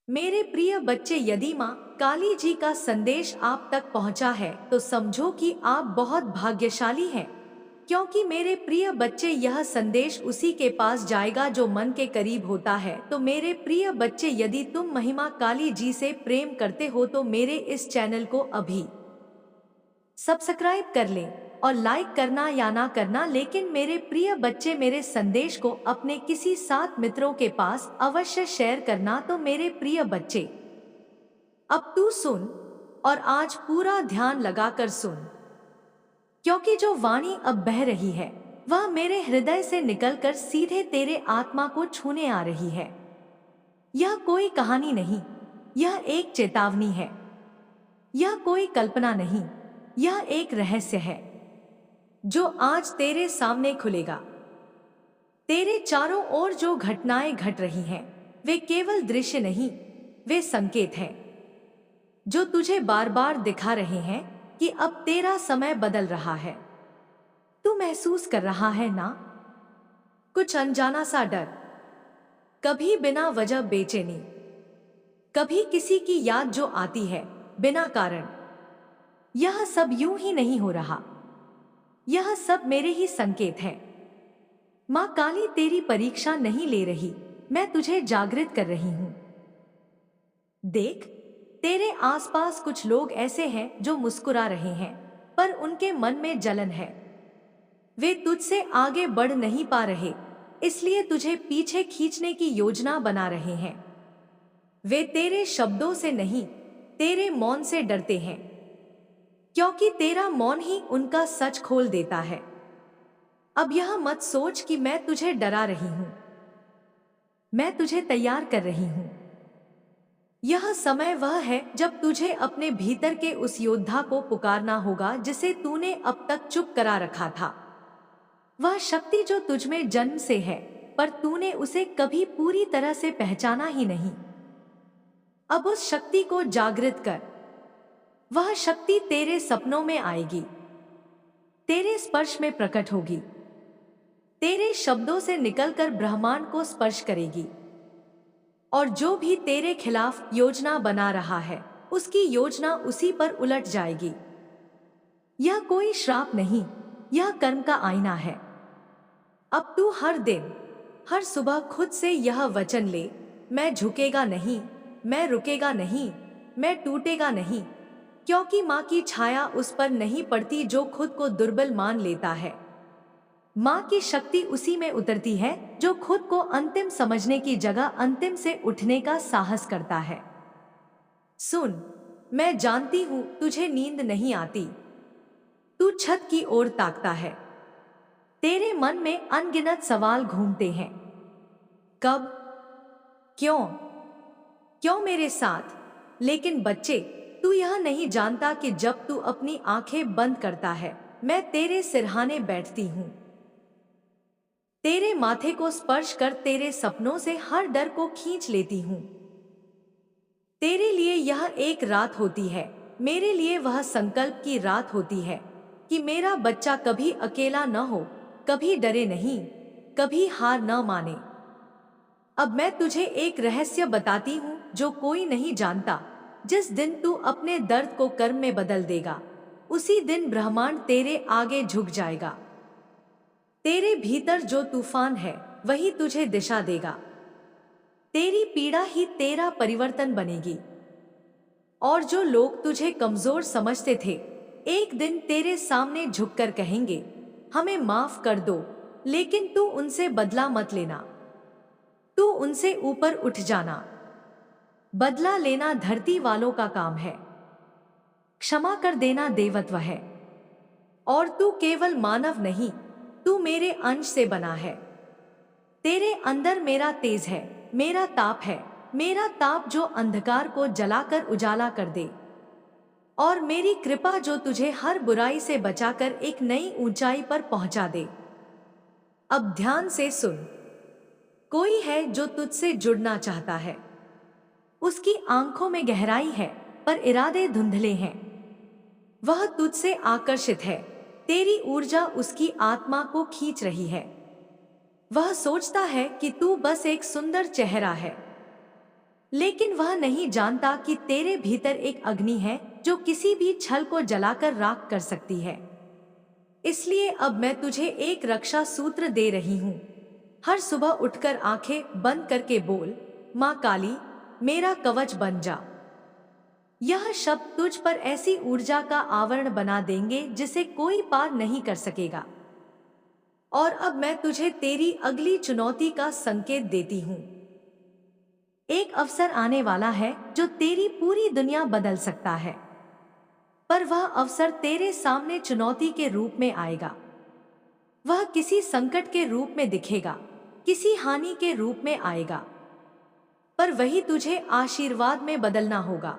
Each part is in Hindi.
मेरे प्रिय बच्चे, यदि माँ काली जी का संदेश आप तक पहुँचा है तो समझो कि आप बहुत भाग्यशाली हैं, क्योंकि मेरे प्रिय बच्चे यह संदेश उसी के पास जाएगा जो मन के करीब होता है। तो मेरे प्रिय बच्चे, यदि तुम महिमा काली जी से प्रेम करते हो तो मेरे इस चैनल को अभी सब्सक्राइब कर लें और लाइक करना या ना करना, लेकिन मेरे प्रिय बच्चे मेरे संदेश को अपने किसी 7 मित्रों के पास अवश्य शेयर करना। तो मेरे प्रिय बच्चे, अब तू सुन और आज पूरा ध्यान लगाकर सुन, क्योंकि जो वाणी अब बह रही है वह मेरे हृदय से निकलकर सीधे तेरे आत्मा को छूने आ रही है। यह कोई कहानी नहीं, यह एक चेतावनी है। यह कोई कल्पना नहीं, यह एक रहस्य है जो आज तेरे सामने खुलेगा। तेरे चारों ओर जो घटनाएं घट रही हैं, वे केवल दृश्य नहीं, वे संकेत हैं जो तुझे बार बार दिखा रहे हैं कि अब तेरा समय बदल रहा है। तू महसूस कर रहा है ना, कुछ अनजाना सा डर, कभी बिना वजह बेचैनी, कभी किसी की याद जो आती है बिना कारण। यह सब यूं ही नहीं हो रहा, यह सब मेरे ही संकेत हैं। माँ काली तेरी परीक्षा नहीं ले रही, मैं तुझे जागृत कर रही हूं। देख, तेरे आसपास कुछ लोग ऐसे हैं जो मुस्कुरा रहे हैं, पर उनके मन में जलन है। वे तुझसे आगे बढ़ नहीं पा रहे, इसलिए तुझे पीछे खींचने की योजना बना रहे हैं। वे तेरे शब्दों से नहीं, तेरे मौन से डरते हैं, क्योंकि तेरा मौन ही उनका सच खोल देता है। अब यह मत सोच कि मैं तुझे डरा रही हूं, मैं तुझे तैयार कर रही हूं। यह समय वह है जब तुझे अपने भीतर के उस योद्धा को पुकारना होगा जिसे तूने अब तक चुप करा रखा था। वह शक्ति जो तुझमें जन्म से है, पर तूने उसे कभी पूरी तरह से पहचाना ही नहीं। अब उस शक्ति को जागृत कर। वह शक्ति तेरे सपनों में आएगी, तेरे स्पर्श में प्रकट होगी, तेरे शब्दों से निकलकर ब्रह्मांड को स्पर्श करेगी। और जो भी तेरे खिलाफ योजना बना रहा है, उसकी योजना उसी पर उलट जाएगी। यह कोई श्राप नहीं, यह कर्म का आईना है। अब तू हर दिन, हर सुबह खुद से यह वचन ले, मैं झुकेगा नहीं, मैं रुकेगा नहीं, मैं टूटेगा नहीं, क्योंकि माँ की छाया उस पर नहीं पड़ती जो खुद को दुर्बल मान लेता है। माँ की शक्ति उसी में उतरती है जो खुद को अंतिम समझने की जगह अंतिम से उठने का साहस करता है। सुन, मैं जानती हूं तुझे नींद नहीं आती। तू छत की ओर ताकता है, तेरे मन में अनगिनत सवाल घूमते हैं। कब, क्यों, क्यों मेरे साथ? लेकिन बच्चे, तू यह नहीं जानता कि जब तू अपनी आंखें बंद करता है, मैं तेरे सिरहाने बैठती हूं। तेरे माथे को स्पर्श कर तेरे सपनों से हर डर को खींच लेती हूं। तेरे लिए यह एक रात होती है, मेरे लिए वह संकल्प की रात होती है कि मेरा बच्चा कभी अकेला न हो, कभी डरे नहीं, कभी हार न माने। अब मैं तुझे एक रहस्य बताती हूं जो कोई नहीं जानता। जिस दिन तू अपने दर्द को कर्म में बदल देगा, उसी दिन ब्रह्मांड तेरे आगे झुक जाएगा। तेरे भीतर जो तूफान है वही तुझे दिशा देगा। तेरी पीड़ा ही तेरा परिवर्तन बनेगी। और जो लोग तुझे कमजोर समझते थे, एक दिन तेरे सामने झुककर कहेंगे, हमें माफ कर दो, लेकिन तू उनसे बदला मत लेना। तू उनसे ऊपर उठ जाना। बदला लेना धरती वालों का काम है, क्षमा कर देना देवत्व है। और तू केवल मानव नहीं, तू मेरे अंश से बना है। तेरे अंदर मेरा तेज है, मेरा ताप है, मेरा ताप जो अंधकार को जलाकर उजाला कर दे। और मेरी कृपा जो तुझे हर बुराई से बचाकर एक नई ऊंचाई पर पहुंचा दे। अब ध्यान से सुन। कोई है जो तुझसे जुड़ना चाहता है। उसकी आंखों में गहराई है, पर इरादे धुंधले हैं। वह तुझसे आकर्षित है, तेरी ऊर्जा उसकी आत्मा को खींच रही है। वह सोचता है कि तू बस एक सुंदर चेहरा है, लेकिन वह नहीं जानता कि तेरे भीतर एक अग्नि है जो किसी भी छल को जलाकर राख कर सकती है। इसलिए अब मैं तुझे एक रक्षा सूत्र दे रही हूँ। हर सुबह उठकर आंखें बंद करके बोल, माँ काली, मेरा कवच बन जा। यह शब्द तुझ पर ऐसी ऊर्जा का आवरण बना देंगे जिसे कोई पार नहीं कर सकेगा। और अब मैं तुझे तेरी अगली चुनौती का संकेत देती हूँ। एक अवसर आने वाला है जो तेरी पूरी दुनिया बदल सकता है, पर वह अवसर तेरे सामने चुनौती के रूप में आएगा। वह किसी संकट के रूप में दिखेगा, किसी हानि के रूप में आएगा, पर वही तुझे आशीर्वाद में बदलना होगा।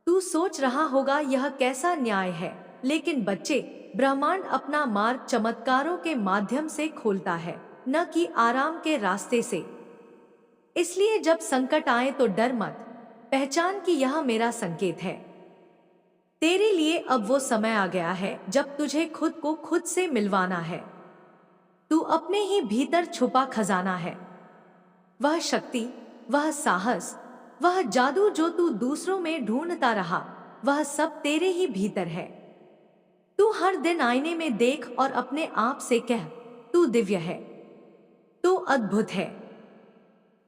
तू सोच रहा होगा यह कैसा न्याय है, लेकिन बच्चे, ब्रह्मांड अपना मार्ग चमत्कारों के माध्यम से खोलता है, न कि आराम के रास्ते से। इसलिए जब संकट आए तो डर मत, पहचान कि यह मेरा संकेत है। तेरे लिए अब वो समय आ गया है जब तुझे खुद को खुद से मिलवाना है। तू अपने ही भीतर छुपा खजाना है। वह शक्ति, वह साहस, वह जादू जो तू दूसरों में ढूंढता रहा, वह सब तेरे ही भीतर है। तू हर दिन आईने में देख और अपने आप से कह, तू दिव्य है, तू अद्भुत है,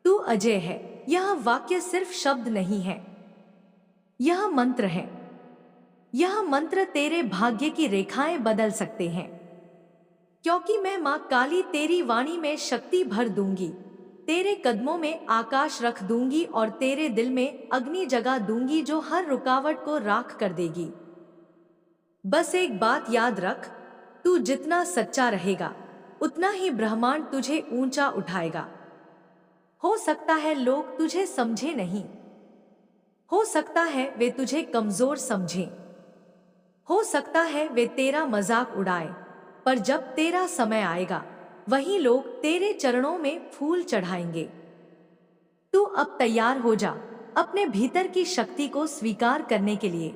तू अजय है। यह वाक्य सिर्फ शब्द नहीं है, यह मंत्र है। यह मंत्र तेरे भाग्य की रेखाएं बदल सकते हैं, क्योंकि मैं माँ काली तेरी वाणी में शक्ति भर दूंगी, तेरे कदमों में आकाश रख दूंगी और तेरे दिल में अग्नि जगा दूंगी जो हर रुकावट को राख कर देगी। बस एक बात याद रख, तू जितना सच्चा रहेगा उतना ही ब्रह्मांड तुझे ऊंचा उठाएगा। हो सकता है लोग तुझे समझे नहीं, हो सकता है वे तुझे कमजोर समझें, हो सकता है वे तेरा मजाक उड़ाए, पर जब तेरा समय आएगा वही लोग तेरे चरणों में फूल चढ़ाएंगे। तू अब तैयार हो जा अपने भीतर की शक्ति को स्वीकार करने के लिए।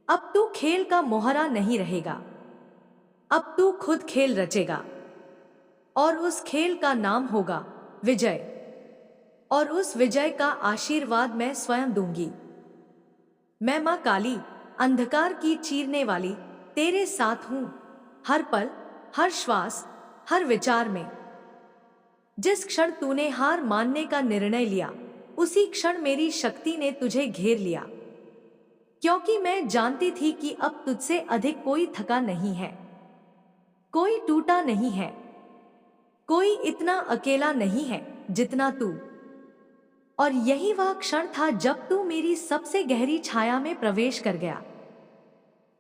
अब तू खेल का मोहरा नहीं रहेगा, अब तू खुद खेल रचेगा, और उस खेल का नाम होगा विजय। और उस विजय का आशीर्वाद मैं स्वयं दूंगी। मैं माँ काली, अंधकार की चीरने वाली, तेरे साथ हूं, हर पल, हर श्वास, हर विचार में। जिस क्षण तूने हार मानने का निर्णय लिया, उसी क्षण मेरी शक्ति ने तुझे घेर लिया, क्योंकि मैं जानती थी कि अब तुझसे अधिक कोई थका नहीं है, कोई टूटा नहीं है, कोई इतना अकेला नहीं है जितना तू। और यही वह क्षण था जब तू मेरी सबसे गहरी छाया में प्रवेश कर गया,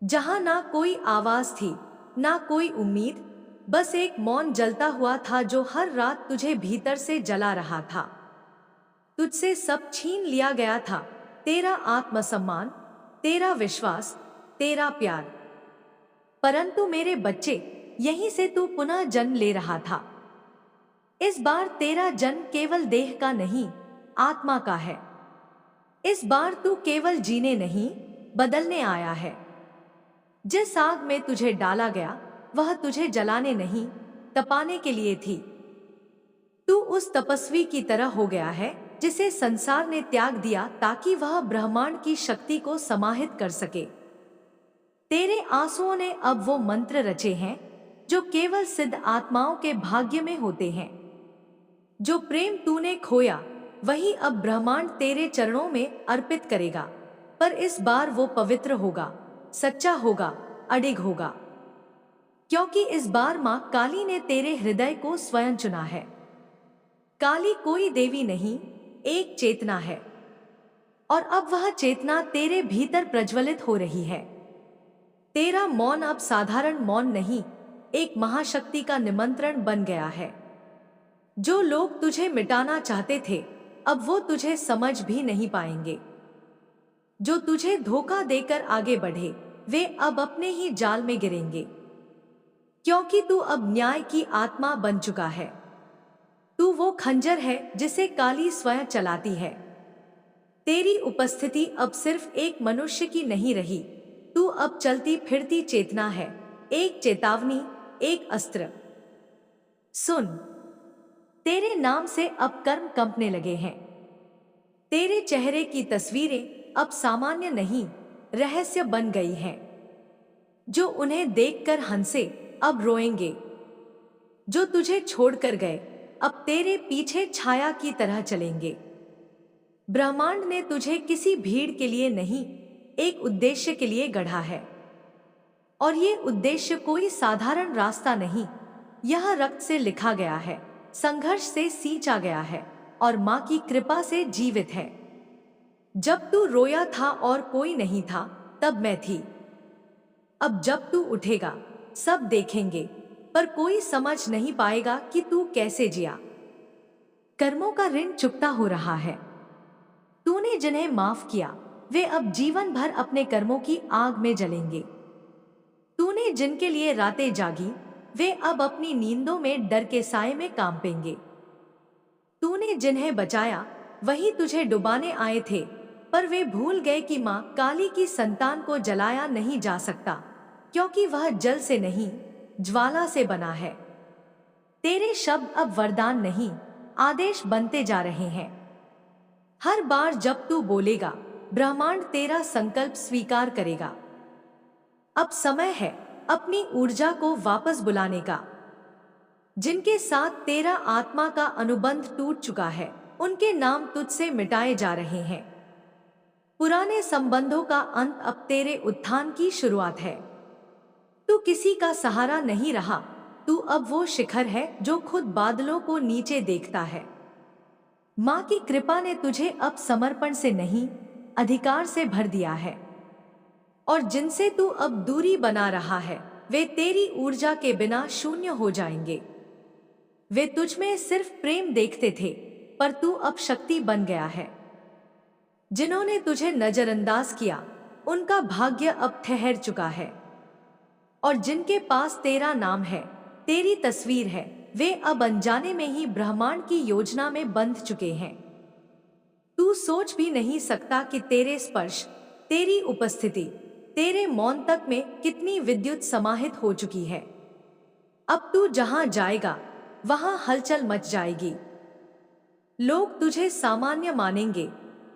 जहां ना कोई आवाज थी, ना कोई उम्मीद, बस एक मौन जलता हुआ था जो हर रात तुझे भीतर से जला रहा था। तुझसे सब छीन लिया गया था, तेरा आत्मसम्मान, तेरा विश्वास, तेरा प्यार। परंतु मेरे बच्चे, यहीं से तू पुनः जन्म ले रहा था। इस बार तेरा जन्म केवल देह का नहीं, आत्मा का है। इस बार तू केवल जीने नहीं, बदलने आया है। जिस आग में तुझे डाला गया वह तुझे जलाने नहीं, तपाने के लिए थी। तू उस तपस्वी की तरह हो गया है जिसे संसार ने त्याग दिया ताकि वह ब्रह्मांड की शक्ति को समाहित कर सके। तेरे आंसुओं ने अब वो मंत्र रचे हैं जो केवल सिद्ध आत्माओं के भाग्य में होते हैं। जो प्रेम तूने खोया वही अब ब्रह्मांड तेरे चरणों में अर्पित करेगा, पर इस बार वो पवित्र होगा, सच्चा होगा, अडिग होगा, क्योंकि इस बार माँ काली ने तेरे हृदय को स्वयं चुना है। काली कोई देवी नहीं, एक चेतना है, और अब वह चेतना तेरे भीतर प्रज्वलित हो रही है। तेरा मौन अब साधारण मौन नहीं, एक महाशक्ति का निमंत्रण बन गया है। जो लोग तुझे मिटाना चाहते थे अब वो तुझे समझ भी नहीं पाएंगे। जो तुझे धोखा देकर आगे बढ़े वे अब अपने ही जाल में गिरेंगे, क्योंकि तू अब न्याय की आत्मा बन चुका है। तू वो खंजर है जिसे काली स्वयं चलाती है। तेरी उपस्थिति अब सिर्फ एक मनुष्य की नहीं रही, तू अब चलती फिरती चेतना है, एक चेतावनी, एक अस्त्र। सुन, तेरे नाम से अब कर्म कंपने लगे हैं। तेरे चेहरे की तस्वीरें अब सामान्य नहीं, रहस्य बन गई हैं। जो उन्हें देखकर हंसे, अब रोएंगे। जो तुझे छोड़कर गए, अब तेरे पीछे छाया की तरह चलेंगे। ब्रह्मांड ने तुझे किसी भीड़ के लिए नहीं, एक उद्देश्य के लिए गढ़ा है। और ये उद्देश्य कोई साधारण रास्ता नहीं, यह रक्त से लिखा गया है, संघर्ष से सींचा गया है और माँ की कृपा से जीवित है। जब तू रोया था और कोई नहीं था, तब मैं थी। अब जब तू उठेगा, सब देखेंगे, पर कोई समझ नहीं पाएगा कि तू कैसे जिया। कर्मों का ऋण चुकता हो रहा है। तूने जिन्हें माफ किया, वे अब जीवन भर अपने कर्मों की आग में जलेंगे। तूने जिनके लिए रातें जागी, वे अब अपनी नींदों में डर के साए में कांपेंगे। तूने जिन्हें बचाया, वही तुझे डुबाने आए थे, पर वे भूल गए कि माँ काली की संतान को जलाया नहीं जा सकता, क्योंकि वह जल से नहीं, ज्वाला से बना है। तेरे शब्द अब वरदान नहीं, आदेश बनते जा रहे हैं। हर बार जब तू बोलेगा, ब्रह्मांड तेरा संकल्प स्वीकार करेगा। अब समय है अपनी ऊर्जा को वापस बुलाने का। जिनके साथ तेरा आत्मा का अनुबंध टूट चुका है, उनके नाम तुझसे मिटाए जा रहे हैं। पुराने संबंधों का अंत अब तेरे उत्थान की शुरुआत है। तू किसी का सहारा नहीं रहा, तू अब वो शिखर है जो खुद बादलों को नीचे देखता है। माँ की कृपा ने तुझे अब समर्पण से नहीं, अधिकार से भर दिया है। और जिनसे तू अब दूरी बना रहा है, वे तेरी ऊर्जा के बिना शून्य हो जाएंगे। वे तुझ में सिर्फ प्रेम देखते थे, पर तू अब शक्ति बन गया है। जिन्होंने तुझे नजरअंदाज किया, उनका भाग्य अब ठहर चुका है। और जिनके पास तेरा नाम है, तेरी तस्वीर है, वे अब अनजाने में ही ब्रह्मांड की योजना में बंध चुके हैं। तू सोच भी नहीं सकता कि तेरे स्पर्श, तेरी उपस्थिति, तेरे मौन तक में कितनी विद्युत समाहित हो चुकी है। अब तू जहां जाएगा, वहां हलचल मच जाएगी। लोग तुझे सामान्य मानेंगे,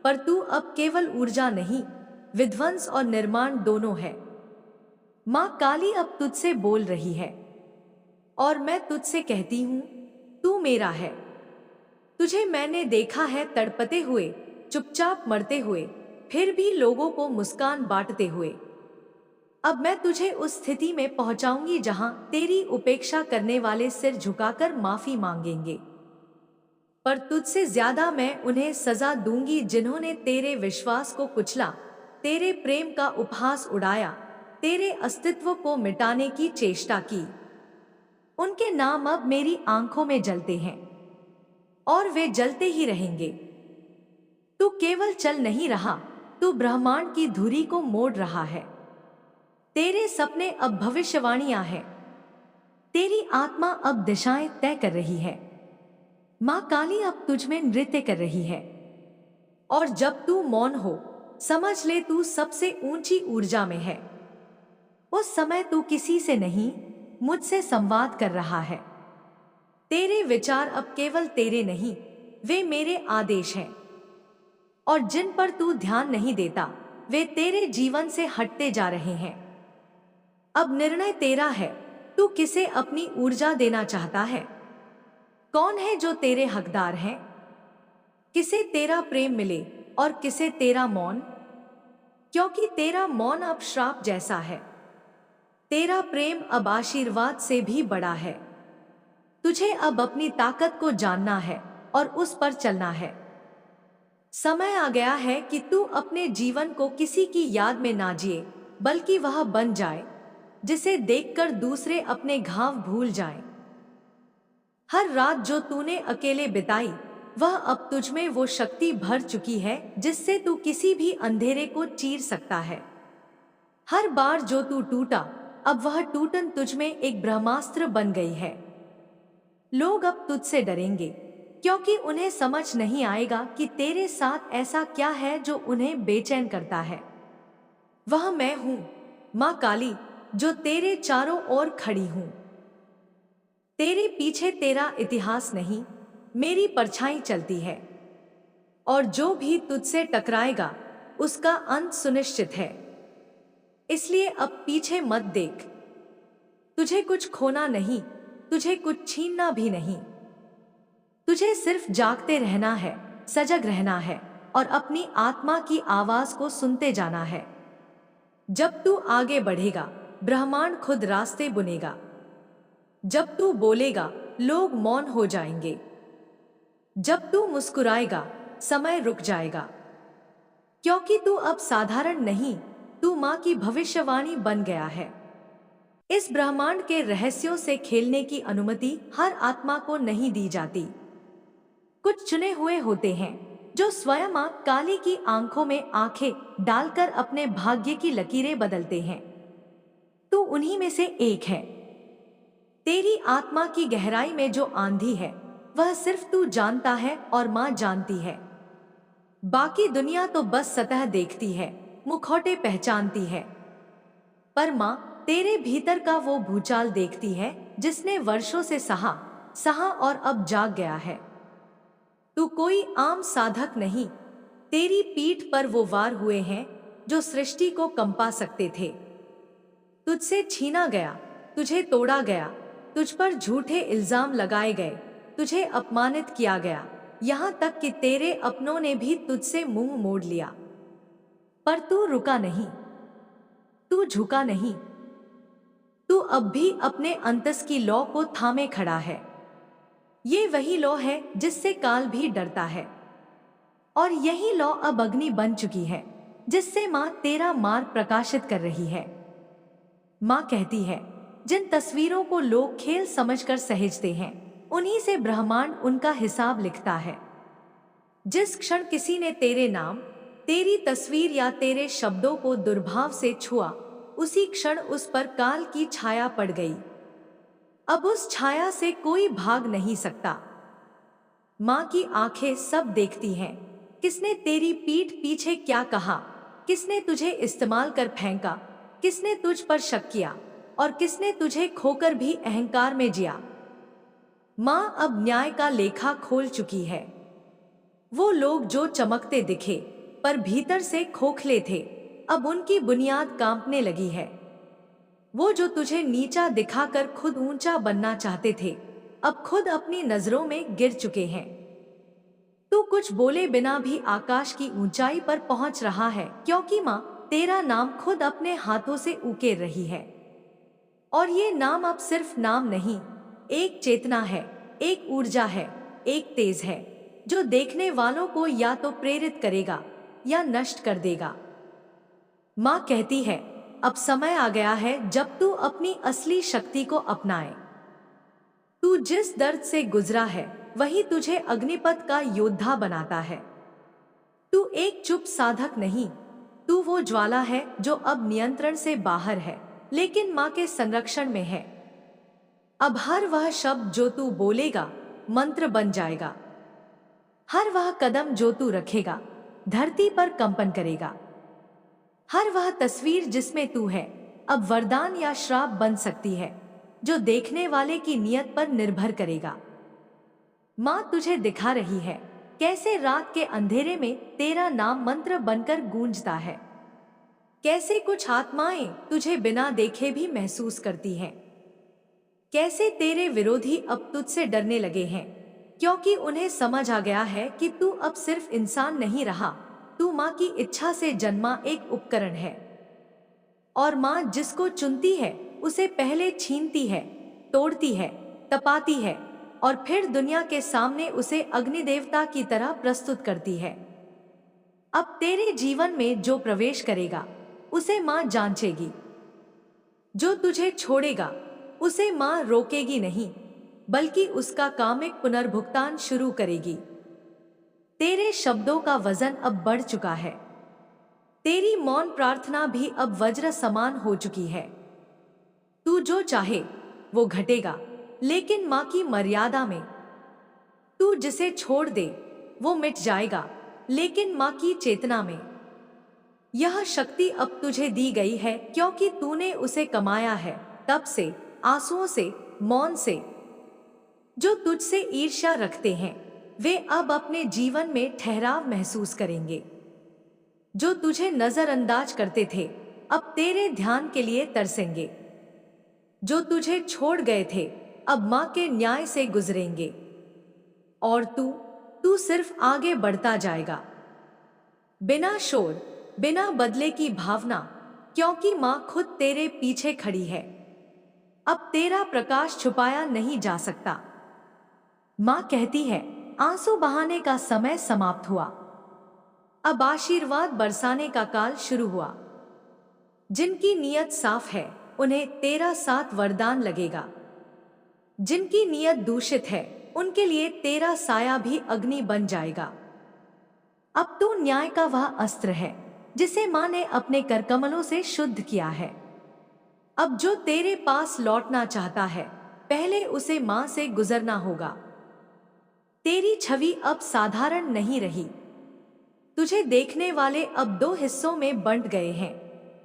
पर तू अब केवल ऊर्जा नहीं, विध्वंस और निर्माण दोनों है। माँ काली अब तुझसे बोल रही है, और मैं तुझसे कहती हूं, तू मेरा है। तुझे मैंने देखा है तड़पते हुए, चुपचाप मरते हुए, फिर भी लोगों को मुस्कान बांटते हुए। अब मैं तुझे उस स्थिति में पहुंचाऊंगी जहां तेरी उपेक्षा करने वाले सिर झुकाकर माफी मांगेंगे। पर तुझसे ज्यादा मैं उन्हें सजा दूंगी जिन्होंने तेरे विश्वास को कुचला, तेरे प्रेम का उपहास उड़ाया, तेरे अस्तित्व को मिटाने की चेष्टा की। उनके नाम अब मेरी आंखों में जलते हैं, और वे जलते ही रहेंगे। तू केवल चल नहीं रहा, तू ब्रह्मांड की धुरी को मोड़ रहा है। तेरे सपने अब भविष्यवाणियां हैं। तेरी आत्मा अब दिशाएं तय कर रही है। माँ काली अब तुझ में नृत्य कर रही है। और जब तू मौन हो, समझ ले तू सबसे ऊंची ऊर्जा में है। उस समय तू किसी से नहीं, मुझसे संवाद कर रहा है। तेरे विचार अब केवल तेरे नहीं, वे मेरे आदेश हैं। और जिन पर तू ध्यान नहीं देता, वे तेरे जीवन से हटते जा रहे हैं। अब निर्णय तेरा है, तू किसे अपनी ऊर्जा देना चाहता है? कौन है जो तेरे हकदार हैं? किसे तेरा प्रेम मिले और किसे तेरा मौन? क्योंकि तेरा मौन अब श्राप जैसा है, तेरा प्रेम अब आशीर्वाद से भी बड़ा है। तुझे अब अपनी ताकत को जानना है और उस पर चलना है। समय आ गया है कि तू अपने जीवन को किसी की याद में ना जिए, बल्कि वह बन जाए जिसे देखकर दूसरे अपने घाव भूल जाएं। हर रात जो तूने अकेले बिताई, वह अब तुझ में वो शक्ति भर चुकी है जिससे तू किसी भी अंधेरे को चीर सकता है। हर बार जो तू टूटा, अब वह टूटन तुझ में एक ब्रह्मास्त्र बन गई है। लोग अब तुझसे डरेंगे, क्योंकि उन्हें समझ नहीं आएगा कि तेरे साथ ऐसा क्या है जो उन्हें बेचैन करता है। वह मैं हूं, माँ काली, जो तेरे चारों ओर खड़ी हूं। तेरे पीछे तेरा इतिहास नहीं, मेरी परछाई चलती है। और जो भी तुझसे टकराएगा उसका अंत सुनिश्चित है। इसलिए अब पीछे मत देख। तुझे कुछ खोना नहीं, तुझे कुछ छीनना भी नहीं। तुझे सिर्फ जागते रहना है, सजग रहना है और अपनी आत्मा की आवाज को सुनते जाना है। जब तू आगे बढ़ेगा, ब्रह्मांड खुद रास्ते बुनेगा। जब तू बोलेगा, लोग मौन हो जाएंगे। जब तू मुस्कुराएगा, समय रुक जाएगा। क्योंकि तू अब साधारण नहीं, तू माँ की भविष्यवाणी बन गया है। इस ब्रह्मांड के रहस्यों से खेलने की अनुमति हर आत्मा को नहीं दी जाती। कुछ चुने हुए होते हैं जो स्वयं माँ काली की आंखों में आंखें डालकर अपने भाग्य की लकीरें बदलते हैं। तू उन्हीं में से एक है। तेरी आत्मा की गहराई में जो आंधी है वह सिर्फ तू जानता है और माँ जानती है। बाकी दुनिया तो बस सतह देखती है, मुखौटे पहचानती है, पर माँ तेरे भीतर का वो भूचाल देखती है जिसने वर्षों से सहा सहा और अब जाग गया है। तू कोई आम साधक नहीं, तेरी पीठ पर वो वार हुए हैं जो सृष्टि को कंपा सकते थे। तुझसे छीना गया, तुझे तोड़ा गया, तुझ पर झूठे इल्जाम लगाए गए, तुझे अपमानित किया गया, यहाँ तक कि तेरे अपनों ने भी तुझसे मुंह मोड़ लिया। पर तू रुका नहीं, तू झुका नहीं। तू अब भी अपने अंतस की लौ को थामे खड़ा है। ये वही लौ है जिससे काल भी डरता है, और यही लौ अब अग्नि बन चुकी है जिससे माँ तेरा मार्ग प्रकाशित कर रही है। माँ कहती है, जिन तस्वीरों को लोग खेल समझकर सहेजते हैं उन्हीं से ब्रह्मांड उनका हिसाब लिखता है। जिस क्षण किसी ने तेरे नाम, तेरी तस्वीर या तेरे शब्दों को दुर्भाव से छुआ, उसी क्षण उस पर काल की छाया पड़ गई। अब उस छाया से कोई भाग नहीं सकता। माँ की आंखें सब देखती हैं। किसने तेरी पीठ पीछे क्या कहा, किसने तुझे इस्तेमाल कर फेंका, किसने तुझ पर शक किया और किसने तुझे खोकर भी अहंकार में जिया। माँ अब न्याय का लेखा खोल चुकी है। वो लोग जो चमकते दिखे पर भीतर से खोखले थे, अब उनकी बुनियाद कांपने लगी है। वो जो तुझे नीचा दिखाकर खुद ऊंचा बनना चाहते थे, अब खुद अपनी नजरों में गिर चुके हैं। तू कुछ बोले बिना भी आकाश की ऊंचाई पर पहुंच रहा है, क्योंकि माँ तेरा नाम खुद अपने हाथों से उकेर रही है। और ये नाम अब सिर्फ नाम नहीं, एक चेतना है, एक ऊर्जा है, एक तेज है जो देखने वालों को या तो प्रेरित करेगा या नष्ट कर देगा। माँ कहती है, अब समय आ गया है जब तू अपनी असली शक्ति को अपनाए। तू जिस दर्द से गुजरा है वही तुझे अग्निपथ का योद्धा बनाता है। तू एक चुप साधक नहीं, तू वो ज्वाला है जो अब नियंत्रण से बाहर है लेकिन माँ के संरक्षण में है। अब हर वह शब्द जो तू बोलेगा मंत्र बन जाएगा। हर वह कदम जो तू रखेगा धरती पर कंपन करेगा। हर वह तस्वीर जिसमें तू है अब वरदान या श्राप बन सकती है, जो देखने वाले की नियत पर निर्भर करेगा। माँ तुझे दिखा रही है कैसे रात के अंधेरे में तेरा नाम मंत्र बनकर गूंजता है। कैसे कुछ आत्माएं तुझे बिना देखे भी महसूस करती हैं। कैसे तेरे विरोधी अब तुझसे डरने लगे हैं, क्योंकि उन्हें समझ आ गया है कि तू अब सिर्फ इंसान नहीं रहा, तू माँ की इच्छा से जन्मा एक उपकरण है। और माँ जिसको चुनती है उसे पहले छीनती है, तोड़ती है, तपाती है और फिर दुनिया के सामने उसे अग्निदेवता की तरह प्रस्तुत करती है। अब तेरे जीवन में जो प्रवेश करेगा उसे माँ जांचेगी। जो तुझे छोड़ेगा उसे माँ रोकेगी नहीं, बल्कि उसका कामिक पुनर्भुगतान शुरू करेगी। तेरे शब्दों का वजन अब बढ़ चुका है। तेरी मौन प्रार्थना भी अब वज्र समान हो चुकी है। तू जो चाहे वो घटेगा, लेकिन माँ की मर्यादा में। तू जिसे छोड़ दे वो मिट जाएगा, लेकिन माँ की चेतना में। यह शक्ति अब तुझे दी गई है क्योंकि तूने उसे कमाया है, तप से, आंसुओं से, मौन से। जो तुझसे ईर्ष्या रखते हैं वे अब अपने जीवन में ठहराव महसूस करेंगे। जो तुझे नजरअंदाज करते थे, अब तेरे ध्यान के लिए तरसेंगे। जो तुझे छोड़ गए थे, अब माँ के न्याय से गुजरेंगे। और तू सिर्फ आगे बढ़ता जाएगा, बिना शोर, बिना बदले की भावना, क्योंकि माँ खुद तेरे पीछे खड़ी है। अब तेरा प्रकाश छुपाया नहीं जा सकता। माँ कहती है, आंसू बहाने का समय समाप्त हुआ, अब आशीर्वाद बरसाने का काल शुरू हुआ। जिनकी नीयत साफ है, उन्हें तेरा साथ वरदान लगेगा। जिनकी नीयत दूषित है, उनके लिए तेरा साया भी अग्नि बन जाएगा। अब तू न्याय का वह अस्त्र है जिसे माँ ने अपने करकमलों से शुद्ध किया है। अब जो तेरे पास लौटना चाहता है, पहले उसे माँ से गुजरना होगा। तेरी छवि अब साधारण नहीं रही। तुझे देखने वाले अब दो हिस्सों में बंट गए हैं,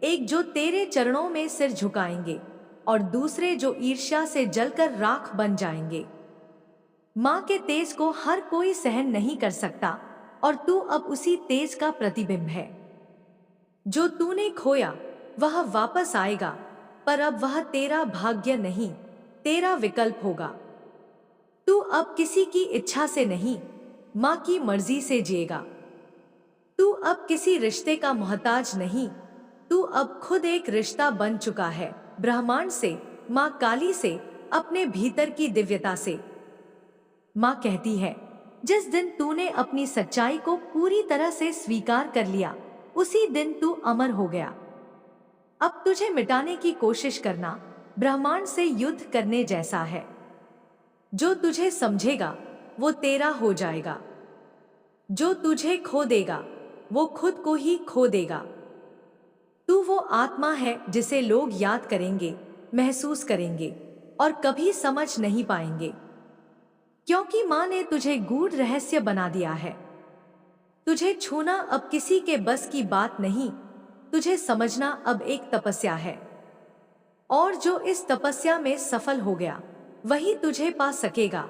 एक जो तेरे चरणों में सिर झुकाएंगे और दूसरे जो ईर्ष्या से जलकर राख बन जाएंगे। माँ के तेज को हर कोई सहन नहीं कर सकता और तू अब उसी तेज का प्रतिबिंब है। जो तूने खोया वह वापस आएगा, पर अब वह तेरा भाग्य नहीं, तेरा विकल्प होगा। तू अब किसी की इच्छा से नहीं, माँ की मर्जी से जिएगा। तू अब किसी रिश्ते का मोहताज नहीं, तू अब खुद एक रिश्ता बन चुका है, ब्रह्मांड से, माँ काली से, अपने भीतर की दिव्यता से। माँ कहती है, जिस दिन तूने अपनी सच्चाई को पूरी तरह से स्वीकार कर लिया, उसी दिन तू अमर हो गया। अब तुझे मिटाने की कोशिश करना ब्रह्मांड से युद्ध करने जैसा है। जो तुझे समझेगा वो तेरा हो जाएगा। जो तुझे खो देगा वो खुद को ही खो देगा। तू वो आत्मा है जिसे लोग याद करेंगे, महसूस करेंगे और कभी समझ नहीं पाएंगे, क्योंकि माँ ने तुझे गूढ़ रहस्य बना दिया है। तुझे छूना अब किसी के बस की बात नहीं, तुझे समझना अब एक तपस्या है। और जो इस तपस्या में सफल हो गया वही तुझे पा सकेगा,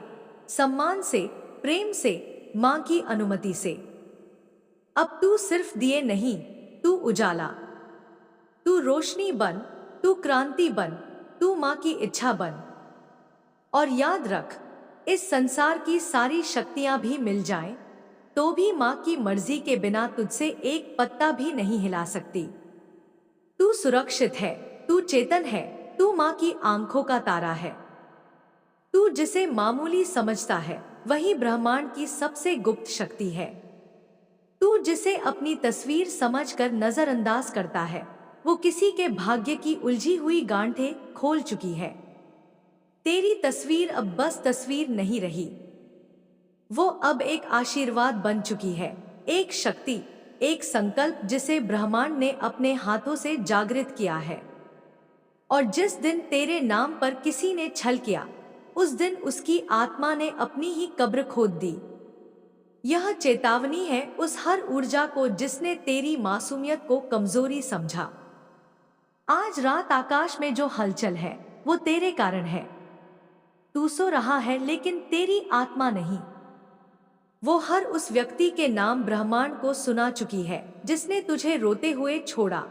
सम्मान से, प्रेम से, माँ की अनुमति से। अब तू सिर्फ दिए नहीं, तू उजाला, तू रोशनी बन, तू क्रांति बन, तू माँ की इच्छा बन। और याद रख, इस संसार की सारी शक्तियां भी मिल जाएं, तो भी माँ की मर्जी के बिना तुझसे एक पत्ता भी नहीं हिला सकती। तू सुरक्षित है, तू चेतन है, तू माँ की आंखों का तारा है। तू जिसे मामूली समझता है वही ब्रह्मांड की सबसे गुप्त शक्ति है। तू जिसे अपनी तस्वीर समझकर नजरअंदाज करता है, वो किसी के भाग्य की उलझी हुई गांठें खोल चुकी है। तेरी तस्वीर अब बस तस्वीर नहीं रही, वो अब एक आशीर्वाद बन चुकी है, एक शक्ति, एक संकल्प जिसे ब्रह्मांड ने अपने हाथों से जागृत किया है। और जिस दिन तेरे नाम पर किसी ने छल किया, उस दिन उसकी आत्मा ने अपनी ही कब्र खोद दी। यह चेतावनी है उस हर ऊर्जा को जिसने तेरी मासूमियत को कमजोरी समझा। आज रात आकाश में जो हलचल है वो तेरे कारण है। तू सो रहा है लेकिन तेरी आत्मा नहीं। वो हर उस व्यक्ति के नाम ब्रह्मांड को सुना चुकी है जिसने तुझे रोते हुए छोड़ा।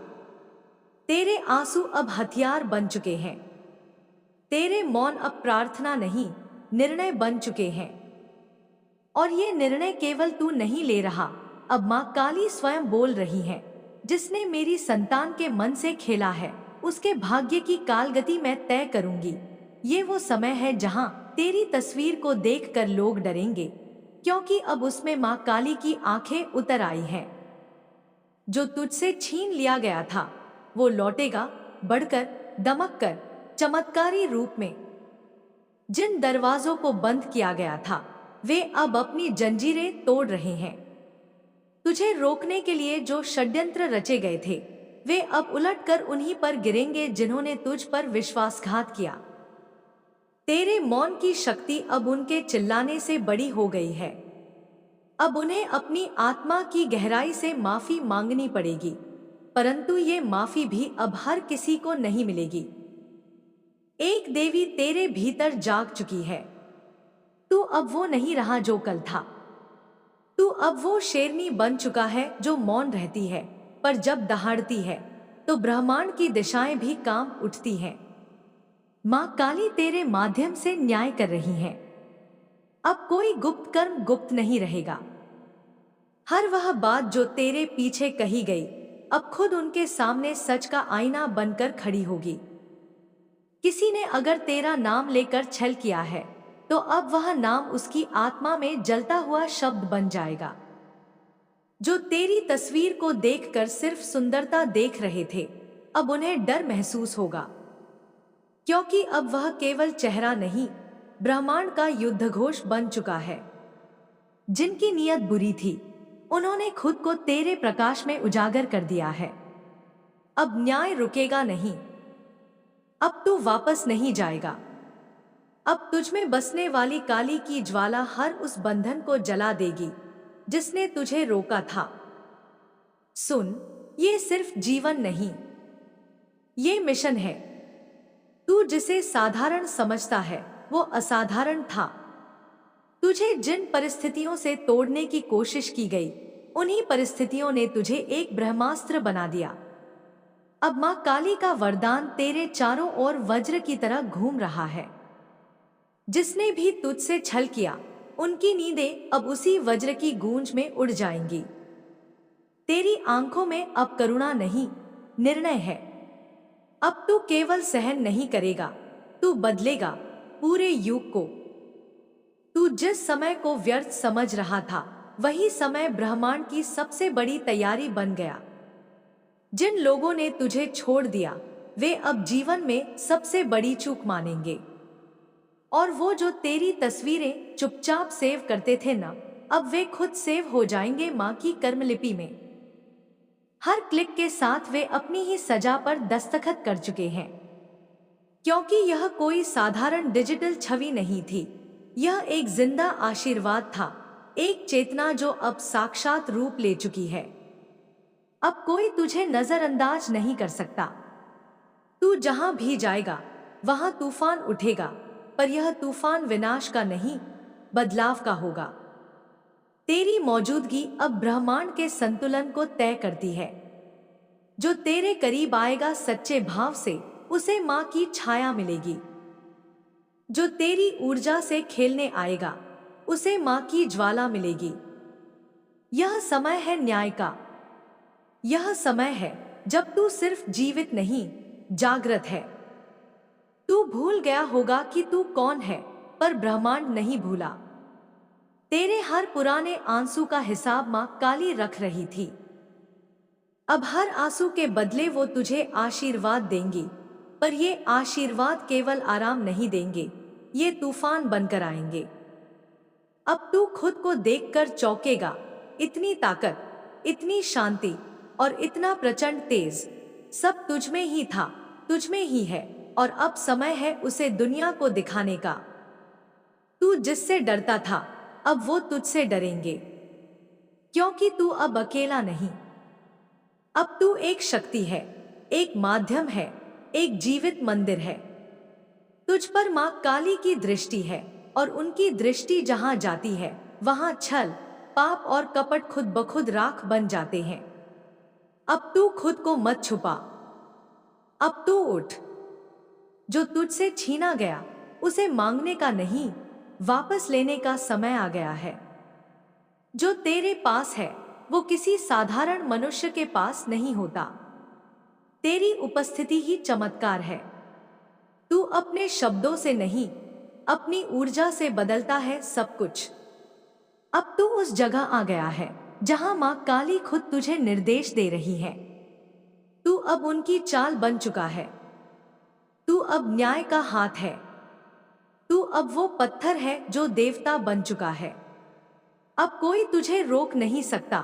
तेरे आंसू अब हथियार बन चुके हैं। तेरे मौन अब प्रार्थना नहीं, निर्णय बन चुके हैं। और ये निर्णय केवल तू नहीं ले रहा, अब माँ काली स्वयं बोल रही है, जिसने मेरी संतान के मन से खेला है उसके भाग्य की कालगति मैं तय करूंगी। ये वो समय है जहां तेरी तस्वीर को देखकर लोग डरेंगे, क्योंकि अब उसमें माँ काली की आंखें उतर आई हैं। जो तुझसे छीन लिया गया था वो लौटेगा, बढ़कर, दमककर, चमत्कारी रूप में। जिन दरवाजों को बंद किया गया था वे अब अपनी जंजीरें तोड़ रहे हैं। तुझे रोकने के लिए जो षड्यंत्र रचे गए थे वे अब उलटकर उन्हीं पर गिरेंगे जिन्होंने तुझ पर विश्वासघात किया। तेरे मौन की शक्ति अब उनके चिल्लाने से बड़ी हो गई है। अब उन्हें अपनी आत्मा की गहराई से माफी मांगनी पड़ेगी, परंतु ये माफी भी अब हर किसी को नहीं मिलेगी। एक देवी तेरे भीतर जाग चुकी है। तू अब वो नहीं रहा जो कल था, तू अब वो शेरनी बन चुका है जो मौन रहती है, पर जब दहाड़ती है तो ब्रह्मांड की दिशाएं भी कांप उठती हैं। माँ काली तेरे माध्यम से न्याय कर रही है। अब कोई गुप्त कर्म गुप्त नहीं रहेगा। हर वह बात जो तेरे पीछे कही गई अब खुद उनके सामने सच का आईना बनकर खड़ी होगी। किसी ने अगर तेरा नाम लेकर छल किया है तो अब वह नाम उसकी आत्मा में जलता हुआ शब्द बन जाएगा। जो तेरी तस्वीर को देखकर सिर्फ सुंदरता देख रहे थे अब उन्हें डर महसूस होगा, क्योंकि अब वह केवल चेहरा नहीं, ब्रह्मांड का युद्धघोष बन चुका है। जिनकी नीयत बुरी थी उन्होंने खुद को तेरे प्रकाश में उजागर कर दिया है। अब न्याय रुकेगा नहीं। अब तू वापस नहीं जाएगा। अब तुझमें बसने वाली काली की ज्वाला हर उस बंधन को जला देगी जिसने तुझे रोका था। सुन, ये सिर्फ जीवन नहीं, ये मिशन है। तू जिसे साधारण समझता है वो असाधारण था। तुझे जिन परिस्थितियों से तोड़ने की कोशिश की गई उन्हीं परिस्थितियों ने तुझे एक ब्रह्मास्त्र बना दिया। अब मां काली का वरदान तेरे चारों ओर वज्र की तरह घूम रहा है। जिसने भी तुझसे छल किया उनकी नींदें अब उसी वज्र की गूंज में उड़ जाएंगी। तेरी आंखों में अब करुणा नहीं, निर्णय है। अब तू केवल सहन नहीं करेगा, तू बदलेगा पूरे युग को। तू जिस समय को व्यर्थ समझ रहा था वही समय ब्रह्मांड की सबसे बड़ी तैयारी बन गया। जिन लोगों ने तुझे छोड़ दिया वे अब जीवन में सबसे बड़ी चूक मानेंगे। और वो जो तेरी तस्वीरें चुपचाप सेव करते थे ना, अब वे खुद सेव हो जाएंगे मां की कर्मलिपि में। हर क्लिक के साथ वे अपनी ही सजा पर दस्तखत कर चुके हैं, क्योंकि यह कोई साधारण डिजिटल छवि नहीं थी। यह एक जिंदा आशीर्वाद था, एक चेतना जो अब साक्षात रूप ले चुकी है। अब कोई तुझे नजरअंदाज नहीं कर सकता। तू जहां भी जाएगा वहां तूफान उठेगा, पर यह तूफान विनाश का नहीं, बदलाव का होगा। तेरी मौजूदगी अब ब्रह्मांड के संतुलन को तय करती है। जो तेरे करीब आएगा सच्चे भाव से उसे मां की छाया मिलेगी। जो तेरी ऊर्जा से खेलने आएगा उसे मां की ज्वाला मिलेगी। यह समय है न्याय का। यह समय है जब तू सिर्फ जीवित नहीं, जागृत है। तू भूल गया होगा कि तू कौन है, पर ब्रह्मांड नहीं भूला। तेरे हर पुराने आंसू का हिसाब मां काली रख रही थी। अब हर आंसू के बदले वो तुझे आशीर्वाद देंगी, पर ये आशीर्वाद केवल आराम नहीं देंगे, ये तूफान बनकर आएंगे। अब तू खुद को देखकर चौंकेगा। इतनी ताकत, इतनी शांति और इतना प्रचंड तेज सब तुझ में ही था, तुझ में ही है, और अब समय है उसे दुनिया को दिखाने का। तू जिससे डरता था अब वो तुझसे डरेंगे, क्योंकि तू अब अकेला नहीं। अब तू एक शक्ति है, एक माध्यम है, एक जीवित मंदिर है। तुझ पर मां काली की दृष्टि है, और उनकी दृष्टि जहां जाती है वहां छल, पाप और कपट खुद ब खुद राख बन जाते हैं। अब तू खुद को मत छुपा। अब तू उठ। जो तुझसे छीना गया उसे मांगने का नहीं, वापस लेने का समय आ गया है। जो तेरे पास है वो किसी साधारण मनुष्य के पास नहीं होता। तेरी उपस्थिति ही चमत्कार है। तू अपने शब्दों से नहीं, अपनी ऊर्जा से बदलता है सब कुछ। अब तू उस जगह आ गया है जहां मां काली खुद तुझे निर्देश दे रही है। तू अब उनकी चाल बन चुका है। तू अब न्याय का हाथ है। तू अब वो पत्थर है जो देवता बन चुका है। अब कोई तुझे रोक नहीं सकता,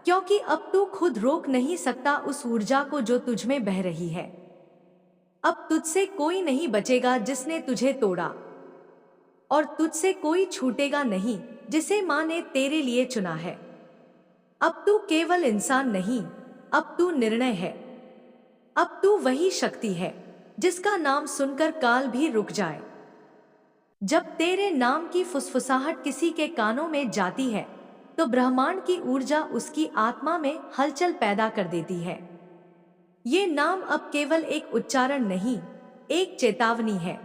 क्योंकि अब तू खुद रोक नहीं सकता उस ऊर्जा को जो तुझ में बह रही है। अब तुझसे कोई नहीं बचेगा जिसने तुझे तोड़ा, और तुझसे कोई छूटेगा नहीं जिसे मां ने तेरे लिए चुना है। अब तू केवल इंसान नहीं, अब तू निर्णय है। अब तू वही शक्ति है जिसका नाम सुनकर काल भी रुक जाए। जब तेरे नाम की फुसफुसाहट किसी के कानों में जाती है तो ब्रह्मांड की ऊर्जा उसकी आत्मा में हलचल पैदा कर देती है। ये नाम अब केवल एक उच्चारण नहीं, एक चेतावनी है,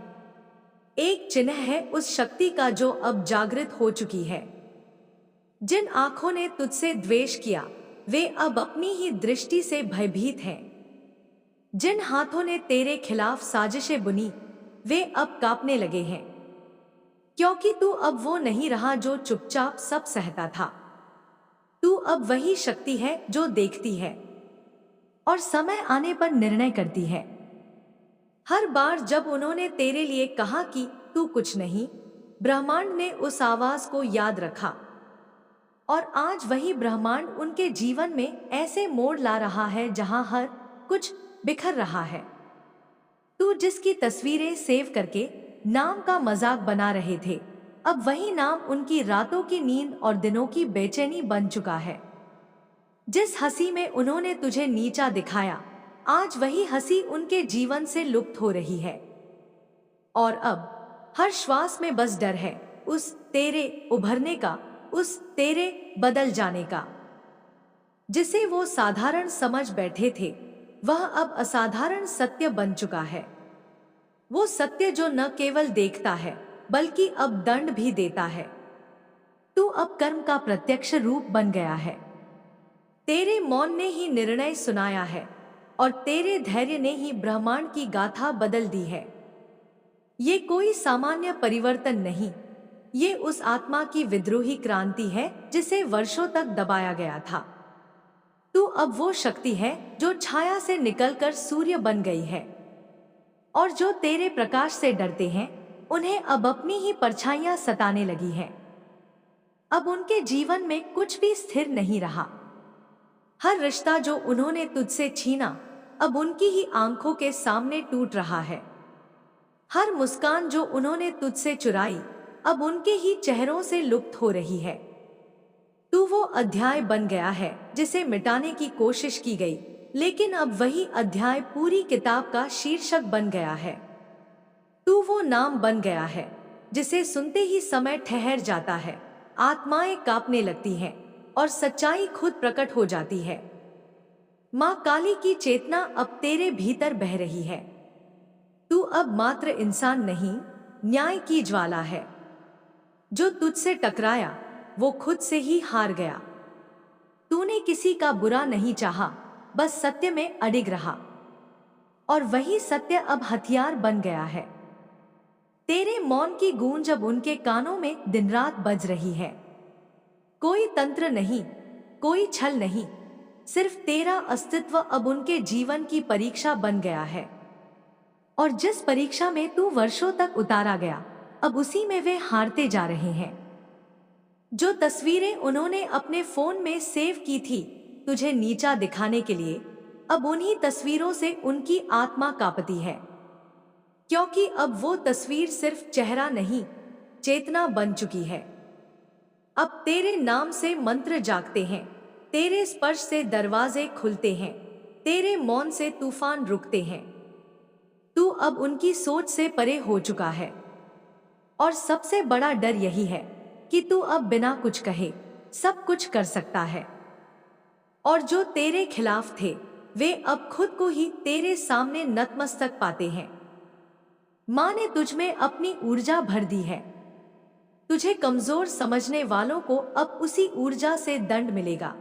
एक चिन्ह है उस शक्ति का जो अब जागृत हो चुकी है। जिन आंखों ने तुझसे द्वेष किया वे अब अपनी ही दृष्टि से भयभीत हैं। जिन हाथों ने तेरे खिलाफ साजिशें बुनी वे अब कांपने लगे हैं, क्योंकि तू अब वो नहीं रहा जो चुपचाप सब सहता था। तू अब वही शक्ति है जो देखती है और समय आने पर निर्णय करती है। हर बार जब उन्होंने तेरे लिए कहा कि तू कुछ नहीं, ब्रह्मांड ने उस आवाज को याद रखा और आज वही ब्रह्मांड उनके जीवन में ऐसे मोड़ ला रहा है जहां हर कुछ बिखर रहा है। तू जिसकी तस्वीरें सेव करके नाम का मजाक बना रहे थे, अब वही नाम उनकी रातों की नींद और दिनों की बेचैनी बन चुका है। जिस हंसी में उन्होंने तुझे नीचा दिखाया, आज वही हंसी उनके जीवन से लुप्त हो रही है और अब हर श्वास में बस डर है उस तेरे उभरने का, उस तेरे बदल जाने का। जिसे वो साधारण समझ बैठे थे वह अब असाधारण सत्य बन चुका है। वो सत्य जो न केवल देखता है बल्कि अब दंड भी देता है। तू अब कर्म का प्रत्यक्ष रूप बन गया है। तेरे मौन ने ही निर्णय सुनाया है और तेरे धैर्य ने ही ब्रह्मांड की गाथा बदल दी है। ये कोई सामान्य परिवर्तन नहीं, ये उस आत्मा की विद्रोही क्रांति है जिसे वर्षों तक दबाया गया था। तू अब वो शक्ति है जो छाया से निकलकर सूर्य बन गई है और जो तेरे प्रकाश से डरते हैं उन्हें अब अपनी ही परछाइयां सताने लगी हैं। अब उनके जीवन में कुछ भी स्थिर नहीं रहा। हर रिश्ता जो उन्होंने तुझसे छीना अब उनकी ही आंखों के सामने टूट रहा है। हर मुस्कान जो उन्होंने तुझसे चुराई अब उनके ही चेहरों से लुप्त हो रही है। तू वो अध्याय बन गया है जिसे मिटाने की कोशिश की गई, लेकिन अब वही अध्याय पूरी किताब का शीर्षक बन गया है। तू वो नाम बन गया है जिसे सुनते ही समय ठहर जाता है, आत्माएं कांपने लगती हैं और सच्चाई खुद प्रकट हो जाती है। मां काली की चेतना अब तेरे भीतर बह रही है। तू अब मात्र इंसान नहीं, न्याय की ज्वाला है। जो तुझसे टकराया वो खुद से ही हार गया। तूने किसी का बुरा नहीं चाहा, बस सत्य में अडिग रहा और वही सत्य अब हथियार बन गया है। तेरे मौन की गूंज अब उनके कानों में दिन रात बज रही है। कोई तंत्र नहीं, कोई छल नहीं, सिर्फ तेरा अस्तित्व अब उनके जीवन की परीक्षा बन गया है। और जिस परीक्षा में तू वर्षों तक उतारा गया अब उसी में वे हारते जा रहे हैं। जो तस्वीरें उन्होंने अपने फोन में सेव की थी तुझे नीचा दिखाने के लिए, अब उन्हीं तस्वीरों से उनकी आत्मा कांपती है, क्योंकि अब वो तस्वीर सिर्फ चेहरा नहीं, चेतना बन चुकी है। अब तेरे नाम से मंत्र जागते हैं, तेरे स्पर्श से दरवाजे खुलते हैं, तेरे मौन से तूफान रुकते हैं। तू अब उनकी सोच से परे हो चुका है और सबसे बड़ा डर यही है कि तू अब बिना कुछ कहे सब कुछ कर सकता है। और जो तेरे खिलाफ थे वे अब खुद को ही तेरे सामने नतमस्तक पाते हैं। मां ने तुझ में अपनी ऊर्जा भर दी है। तुझे कमजोर समझने वालों को अब उसी ऊर्जा से दंड मिलेगा।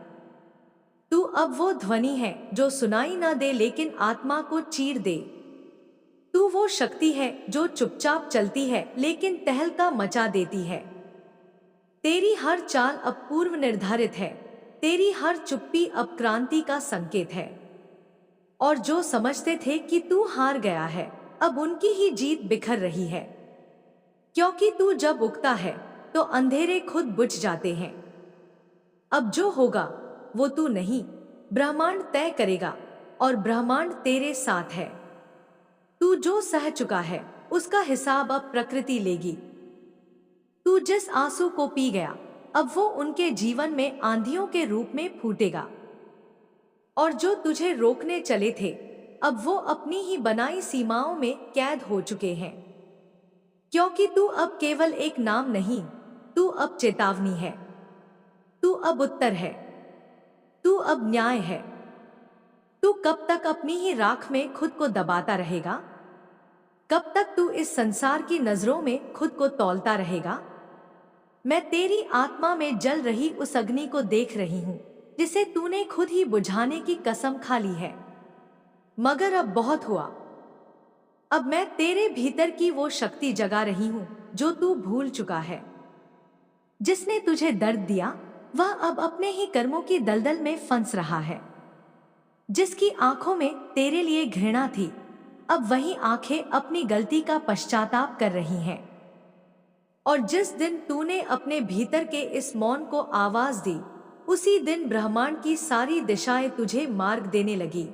तू अब वो ध्वनि है जो सुनाई ना दे लेकिन आत्मा को चीर दे। तू वो शक्ति है जो चुपचाप चलती है लेकिन तहलका मचा देती है। तेरी हर चाल अब पूर्व निर्धारित है, तेरी हर चुप्पी अब क्रांति का संकेत है। और जो समझते थे कि तू हार गया है अब उनकी ही जीत बिखर रही है, क्योंकि तू जब उगता है तो अंधेरे खुद बुझ जाते हैं। अब जो होगा वो तू नहीं, ब्रह्मांड तय करेगा और ब्रह्मांड तेरे साथ है। तू जो सह चुका है उसका हिसाब अब प्रकृति लेगी। तू जिस आंसू को पी गया अब वो उनके जीवन में आंधियों के रूप में फूटेगा। और जो तुझे रोकने चले थे अब वो अपनी ही बनाई सीमाओं में कैद हो चुके हैं, क्योंकि तू अब केवल एक नाम नहीं, तू अब चेतावनी है। तू अब उत्तर है, तू अब न्याय है। तू कब तक अपनी ही राख में खुद को दबाता रहेगा? कब तक तू इस संसार की नजरों में खुद को तौलता रहेगा? मैं तेरी आत्मा में जल रही उस अग्नि को देख रही हूँ जिसे तूने खुद ही बुझाने की कसम खा ली है। मगर अब बहुत हुआ। अब मैं तेरे भीतर की वो शक्ति जगा रही हूँ जो तू भूल चुका है। जिसने तुझे दर्द दिया वह अब अपने ही कर्मों की दलदल में फंस रहा है। जिसकी आंखों में तेरे लिए घृणा थी, अब वही आंखें अपनी गलती का पश्चाताप कर रही हैं। और जिस दिन तूने अपने भीतर के इस मौन को आवाज दी, उसी दिन ब्रह्मांड की सारी दिशाएं तुझे मार्ग देने लगी।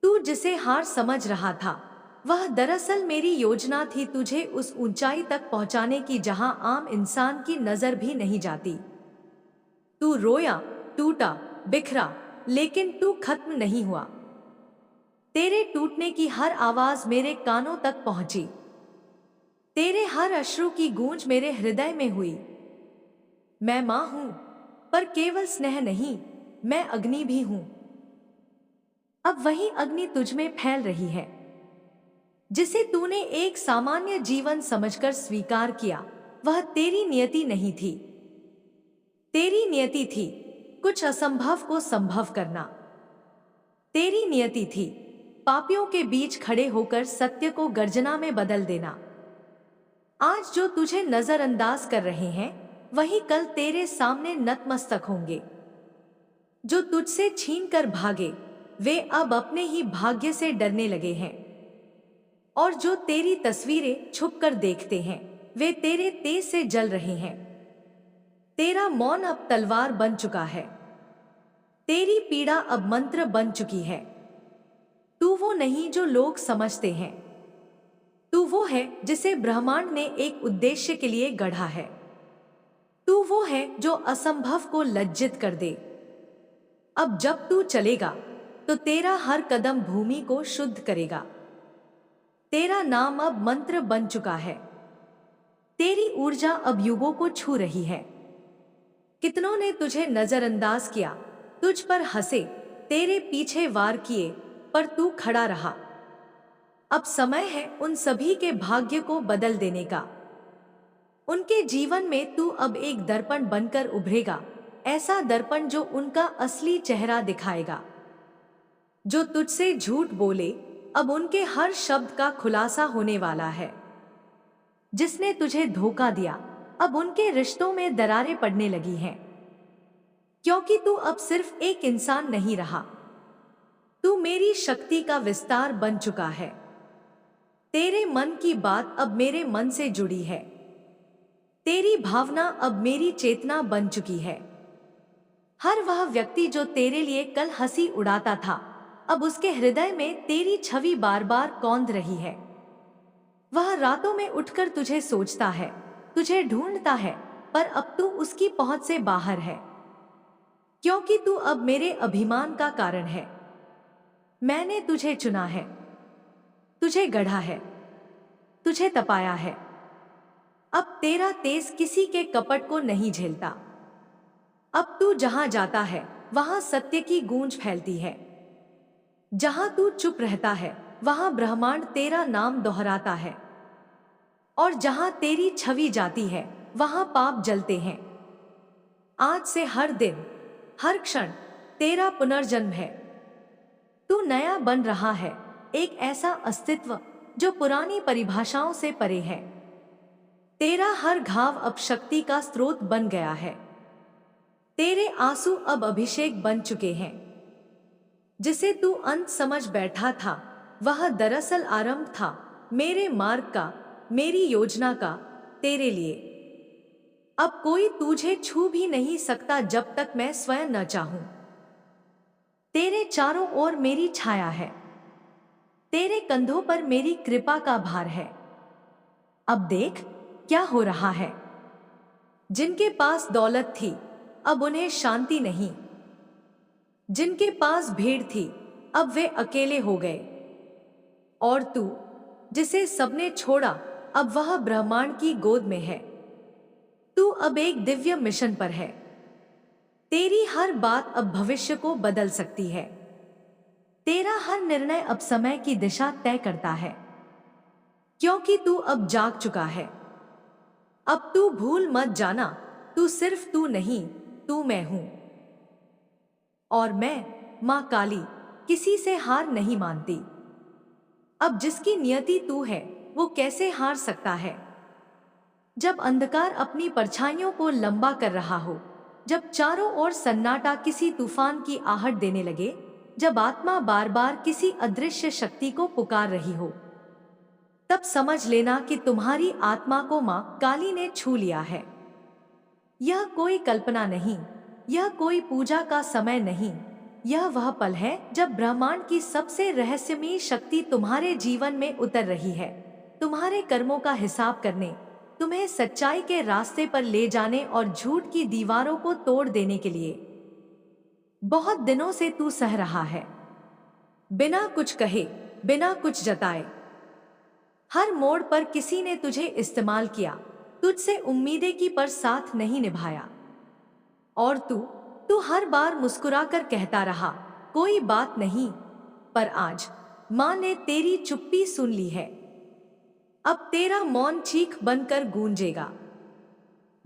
तू जिसे हार समझ रहा था, वह दरअसल मेरी योजना थी तुझे उस ऊंचाई तक पहुंचाने की जहां आम इंसान की नजर भी नहीं जाती। तू रोया, टूटा, बिखरा, लेकिन तू खत्म नहीं हुआ। तेरे टूटने की हर आवाज मेरे कानों तक पहुंची। तेरे हर अश्रु की गूंज मेरे हृदय में हुई। मैं मां हूं, पर केवल स्नेह नहीं, मैं अग्नि भी हूं। अब वही अग्नि तुझ में फैल रही है जिसे तूने एक सामान्य जीवन समझकर स्वीकार किया। वह तेरी नियति नहीं थी। तेरी नियति थी कुछ असंभव को संभव करना। तेरी नियति थी पापियों के बीच खड़े होकर सत्य को गर्जना में बदल देना। आज जो तुझे नजरअंदाज कर रहे हैं, वही कल तेरे सामने नतमस्तक होंगे। जो तुझसे छीन कर भागे, वे अब अपने ही भाग्य से डरने लगे हैं। और जो तेरी तस्वीरें छुपकर देखते हैं, वे तेरे तेज से जल रहे हैं। तेरा मौन अब तलवार बन चुका है। तेरी पीड़ा अब मंत्र बन चुकी है। तू वो नहीं जो लोग समझते हैं। तू वो है जिसे ब्रह्मांड ने एक उद्देश्य के लिए गढ़ा है। तू वो है जो असंभव को लज्जित कर दे। अब जब तू चलेगा तो तेरा हर कदम भूमि को शुद्ध करेगा। तेरा नाम अब मंत्र बन चुका है। तेरी ऊर्जा अब युगों को छू रही है। कितनों ने तुझे नजरअंदाज किया, तुझ पर हंसे, तेरे पीछे वार किए, पर तू खड़ा रहा। अब समय है उन सभी के भाग्य को बदल देने का। उनके जीवन में तू अब एक दर्पण बनकर उभरेगा, ऐसा दर्पण जो उनका असली चेहरा दिखाएगा। जो तुझसे झूठ बोले, अब उनके हर शब्द का खुलासा होने वाला है। जिसने तुझे धोखा दिया, अब उनके रिश्तों में दरारें पड़ने लगी हैं। क्योंकि तू अब सिर्फ एक इंसान नहीं रहा, तू मेरी शक्ति का विस्तार बन चुका है। तेरे मन की बात अब मेरे मन से जुड़ी है। तेरी भावना अब मेरी चेतना बन चुकी है। हर वह व्यक्ति जो तेरे लिए कल हंसी उड़ाता था, अब उसके हृदय में तेरी छवि बार बार कौंध रही है। वह रातों में उठकर तुझे सोचता है, तुझे ढूंढता है, पर अब तू उसकी पहुंच से बाहर है। क्योंकि तू अब मेरे अभिमान का कारण है। मैंने तुझे चुना है, तुझे गढ़ा है, तुझे तपाया है। अब तेरा तेज किसी के कपट को नहीं झेलता। अब तू जहां जाता है, वहां सत्य की गूंज फैलती है। जहां तू चुप रहता है, वहां ब्रह्मांड तेरा नाम दोहराता है। और जहां तेरी छवि जाती है, वहां पाप जलते हैं। आज से हर दिन, हर क्षण तेरा पुनर्जन्म है। तू नया बन रहा है, एक ऐसा अस्तित्व जो पुरानी परिभाषाओं से परे है। तेरा हर घाव अब शक्ति का स्रोत बन गया है। तेरे आंसू अब अभिषेक बन चुके हैं। जिसे तू अंत समझ बैठा था, वह दरअसल आरंभ था मेरे मार्ग का, मेरी योजना का, तेरे लिए। अब कोई तुझे छू भी नहीं सकता जब तक मैं स्वयं न चाहूं। तेरे चारों ओर मेरी छाया है। तेरे कंधों पर मेरी कृपा का भार है। अब देख क्या हो रहा है। जिनके पास दौलत थी, अब उन्हें शांति नहीं। जिनके पास भीड़ थी, अब वे अकेले हो गए। और तू, जिसे सबने छोड़ा, अब वह ब्रह्मांड की गोद में है। तू अब एक दिव्य मिशन पर है। तेरी हर बात अब भविष्य को बदल सकती है। तेरा हर निर्णय अब समय की दिशा तय करता है, क्योंकि तू अब जाग चुका है। अब तू भूल मत जाना, तू सिर्फ तू नहीं, तू मैं हूं। और मैं, मां काली, किसी से हार नहीं मानती। अब जिसकी नियति तू है, वो कैसे हार सकता है? जब अंधकार अपनी परछाइयों को लंबा कर रहा हो, जब चारों ओर सन्नाटा किसी तूफान की आहट देने लगे, जब आत्मा बार बार किसी अदृश्य शक्ति को पुकार रही हो, तब समझ लेना कि तुम्हारी आत्मा को मां काली ने छू लिया है। यह कोई कल्पना नहीं, यह कोई पूजा का समय नहीं, यह वह पल है जब ब्रह्मांड की सबसे रहस्यमयी शक्ति तुम्हारे जीवन में उतर रही है, तुम्हारे कर्मों का हिसाब करने, तुम्हें सच्चाई के रास्ते पर ले जाने और झूठ की दीवारों को तोड़ देने के लिए। बहुत दिनों से तू सह रहा है, बिना कुछ कहे, बिना कुछ जताए। हर मोड़ पर किसी ने तुझे इस्तेमाल किया, तुझसे उम्मीदें की पर साथ नहीं निभाया। और तू हर बार मुस्कुराकर कहता रहा, कोई बात नहीं। पर आज मां ने तेरी चुप्पी सुन ली है। अब तेरा मौन चीख बनकर गूंजेगा।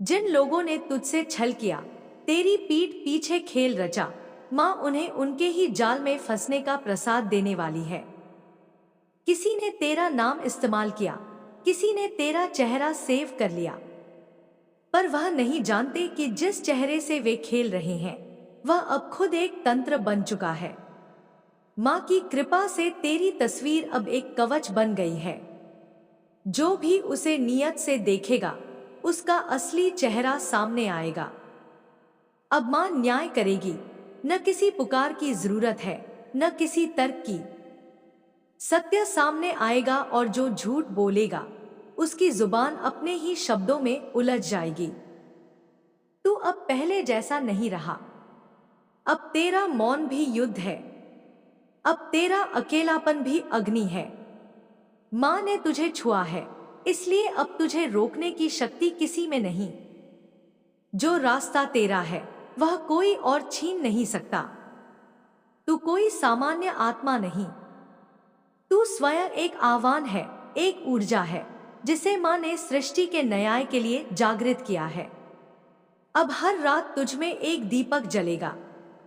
जिन लोगों ने तुझसे छल किया, तेरी पीठ पीछे खेल रचा, मां उन्हें उनके ही जाल में फंसने का प्रसाद देने वाली है। किसी ने तेरा नाम इस्तेमाल किया, किसी ने तेरा चेहरा सेव कर लिया, पर वह नहीं जानते कि जिस चेहरे से वे खेल रहे हैं, वह अब खुद एक तंत्र बन चुका है। मां की कृपा से तेरी तस्वीर अब एक कवच बन गई है। जो भी उसे नियत से देखेगा, उसका असली चेहरा सामने आएगा। अब मां न्याय करेगी, न किसी पुकार की जरूरत है, न किसी तर्क की। सत्य सामने आएगा और जो झूठ बोलेगा, उसकी जुबान अपने ही शब्दों में उलझ जाएगी। तू अब पहले जैसा नहीं रहा। अब तेरा मौन भी युद्ध है, अब तेरा अकेलापन भी अग्नि है। मां ने तुझे छुआ है, इसलिए अब तुझे रोकने की शक्ति किसी में नहीं। जो रास्ता तेरा है, वह कोई और छीन नहीं सकता। तू कोई सामान्य आत्मा नहीं, तू स्वयं एक आह्वान है, एक ऊर्जा है, जिसे मां ने सृष्टि के न्याय के लिए जागृत किया है। अब हर रात तुझ में एक दीपक जलेगा,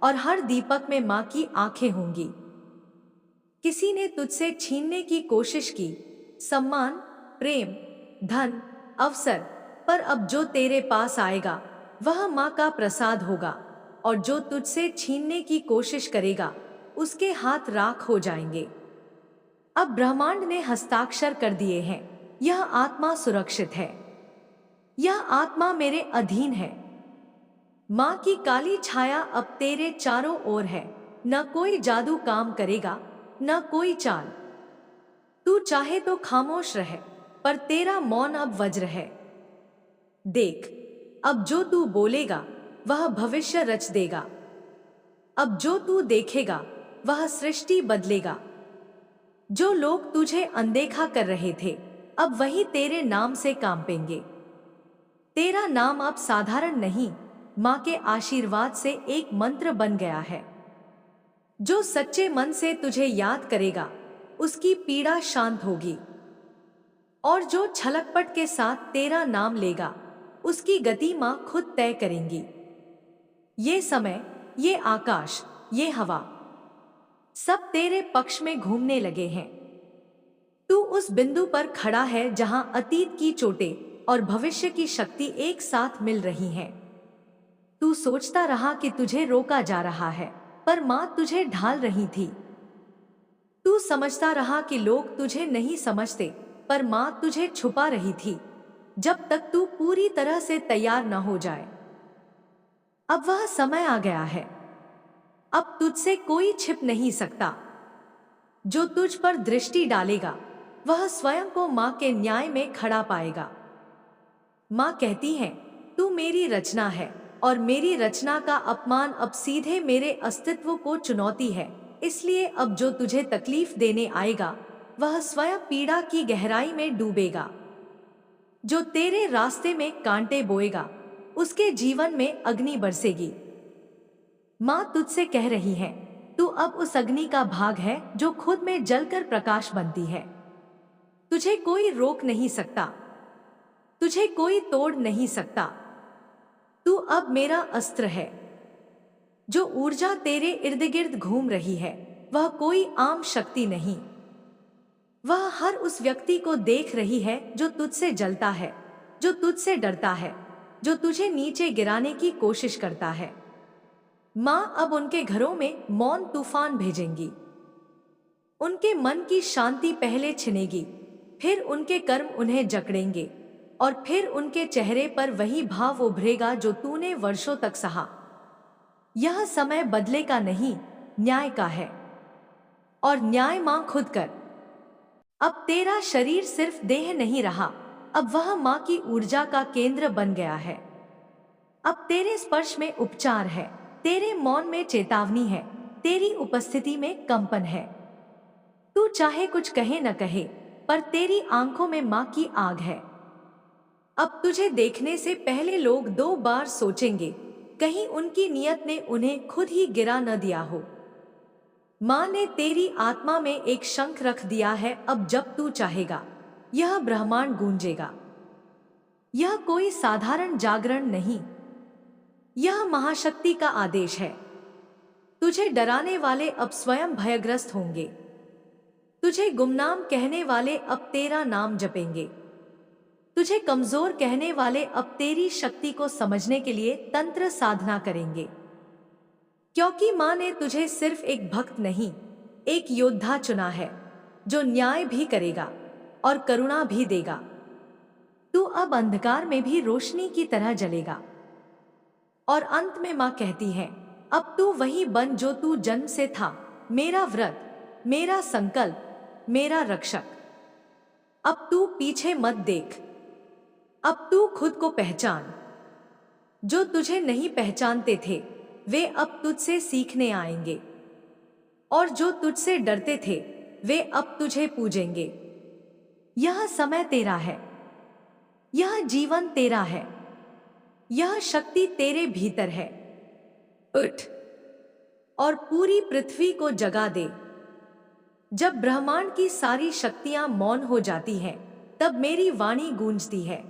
और हर दीपक में मां की आंखें होंगी। किसी ने तुझसे छीनने की कोशिश की, सम्मान, प्रेम, धन, अवसर, पर अब जो तेरे पास आएगा, वह मां का प्रसाद होगा, और जो तुझसे छीनने की कोशिश करेगा, उसके हाथ राख हो जाएंगे। अब ब्रह्मांड ने हस्ताक्षर कर दिए हैं, यह आत्मा सुरक्षित है, यह आत्मा मेरे अधीन है। मां की काली छाया अब तेरे चारों ओर है, न कोई जादू काम करेगा, न कोई चाल। तू चाहे तो खामोश रहे, पर तेरा मौन अब वज्र है। देख, अब जो तू बोलेगा, वह भविष्य रच देगा। अब जो तू देखेगा, वह सृष्टि बदलेगा। जो लोग तुझे अनदेखा कर रहे थे, अब वही तेरे नाम से कांपेंगे। तेरा नाम अब साधारण नहीं, मां के आशीर्वाद से एक मंत्र बन गया है। जो सच्चे मन से तुझे याद करेगा, उसकी पीड़ा शांत होगी। और जो छलकपट के साथ तेरा नाम लेगा, उसकी गति मां खुद तय करेंगी। ये समय, ये आकाश, ये हवा, सब तेरे पक्ष में घूमने लगे हैं। तू उस बिंदु पर खड़ा है जहां अतीत की चोटें और भविष्य की शक्ति एक साथ मिल रही हैं। तू सोचता रहा कि तुझे रोका जा रहा है, पर मां तुझे ढाल रही थी। तू समझता रहा कि लोग तुझे नहीं समझते, पर मां तुझे छुपा रही थी, जब तक तू पूरी तरह से तैयार न हो जाए। अब वह समय आ गया है। अब तुझसे कोई छिप नहीं सकता। जो तुझ पर दृष्टि डालेगा, वह स्वयं को मां के न्याय में खड़ा पाएगा। मां कहती है, तू मेरी रचना है, और मेरी रचना का अपमान अब सीधे मेरे अस्तित्व को चुनौती है। इसलिए अब जो तुझे तकलीफ देने आएगा, वह स्वयं पीड़ा की गहराई में डूबेगा। जो तेरे रास्ते में कांटे बोएगा, उसके जीवन में अग्नि बरसेगी। माँ तुझसे कह रही है, तू अब उस अग्नि का भाग है जो खुद में जलकर प्रकाश बनती है। तुझे कोई रोक नहीं सकता, तुझे कोई तोड़ नहीं सकता। तू अब मेरा अस्त्र है। जो ऊर्जा तेरे इर्द गिर्द घूम रही है वह कोई आम शक्ति नहीं। वह हर उस व्यक्ति को देख रही है जो तुझसे जलता है, जो तुझसे डरता है, जो तुझे नीचे गिराने की कोशिश करता है। माँ अब उनके घरों में मौन तूफान भेजेंगी। उनके मन की शांति पहले छिनेगी, फिर उनके कर्म उन्हें जकड़ेंगे और फिर उनके चेहरे पर वही भाव उभरेगा जो तूने वर्षों तक सहा। यह समय बदले का नहीं, न्याय का है। और न्याय माँ खुद कर। अब तेरा शरीर सिर्फ देह नहीं रहा, अब वह माँ की ऊर्जा का केंद्र बन गया है। अब तेरे स्पर्श में उपचार है, तेरे मौन में चेतावनी है, तेरी उपस्थिति में कंपन है। तू चाहे कुछ कहे न कहे, पर तेरी आंखों में माँ की आग है। अब तुझे देखने से पहले लोग 2 बार सोचेंगे, कहीं उनकी नियत ने उन्हें खुद ही गिरा न दिया हो। माँ ने तेरी आत्मा में एक शंख रख दिया है, अब जब तू चाहेगा यह ब्रह्मांड गूंजेगा। यह कोई साधारण जागरण नहीं, यह महाशक्ति का आदेश है। तुझे डराने वाले अब स्वयं भयग्रस्त होंगे, तुझे गुमनाम कहने वाले अब तेरा नाम जपेंगे, तुझे कमजोर कहने वाले अब तेरी शक्ति को समझने के लिए तंत्र साधना करेंगे। क्योंकि माँ ने तुझे सिर्फ एक भक्त नहीं, एक योद्धा चुना है जो न्याय भी करेगा और करुणा भी देगा। तू अब अंधकार में भी रोशनी की तरह जलेगा। और अंत में माँ कहती है, अब तू वही बन जो तू जन्म से था, मेरा व्रत, मेरा संकल्प, मेरा रक्षक। अब तू पीछे मत देख, अब तू खुद को पहचान। जो तुझे नहीं पहचानते थे वे अब तुझसे सीखने आएंगे, और जो तुझसे डरते थे वे अब तुझे पूजेंगे। यह समय तेरा है, यह जीवन तेरा है, यह शक्ति तेरे भीतर है। उठ और पूरी पृथ्वी को जगा दे। जब ब्रह्मांड की सारी शक्तियां मौन हो जाती हैं, तब मेरी वाणी गूंजती है।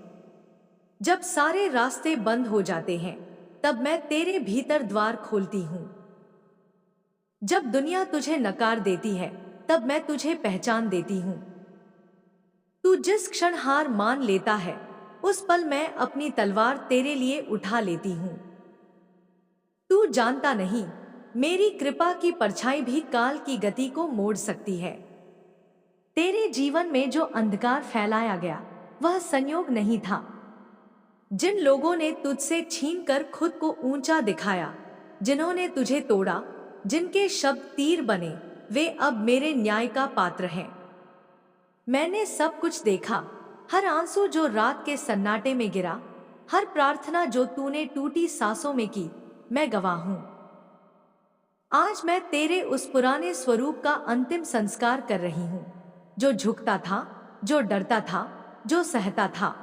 जब सारे रास्ते बंद हो जाते हैं, तब मैं तेरे भीतर द्वार खोलती हूं। जब दुनिया तुझे नकार देती है, तब मैं तुझे पहचान देती हूं। तू जिस क्षण हार मान लेता है, उस पल मैं अपनी तलवार तेरे लिए उठा लेती हूं। तू जानता नहीं, मेरी कृपा की परछाई भी काल की गति को मोड़ सकती है। तेरे जीवन में जो अंधकार फैलाया गया, वह संयोग नहीं था। जिन लोगों ने तुझसे छीनकर खुद को ऊंचा दिखाया, जिन्होंने तुझे तोड़ा, जिनके शब्द तीर बने, वे अब मेरे न्याय का पात्र हैं। मैंने सब कुछ देखा, हर आंसू जो रात के सन्नाटे में गिरा, हर प्रार्थना जो तूने टूटी सांसों में की, मैं गवाह हूं। आज मैं तेरे उस पुराने स्वरूप का अंतिम संस्कार कर रही हूं, जो झुकता था, जो डरता था, जो सहता था।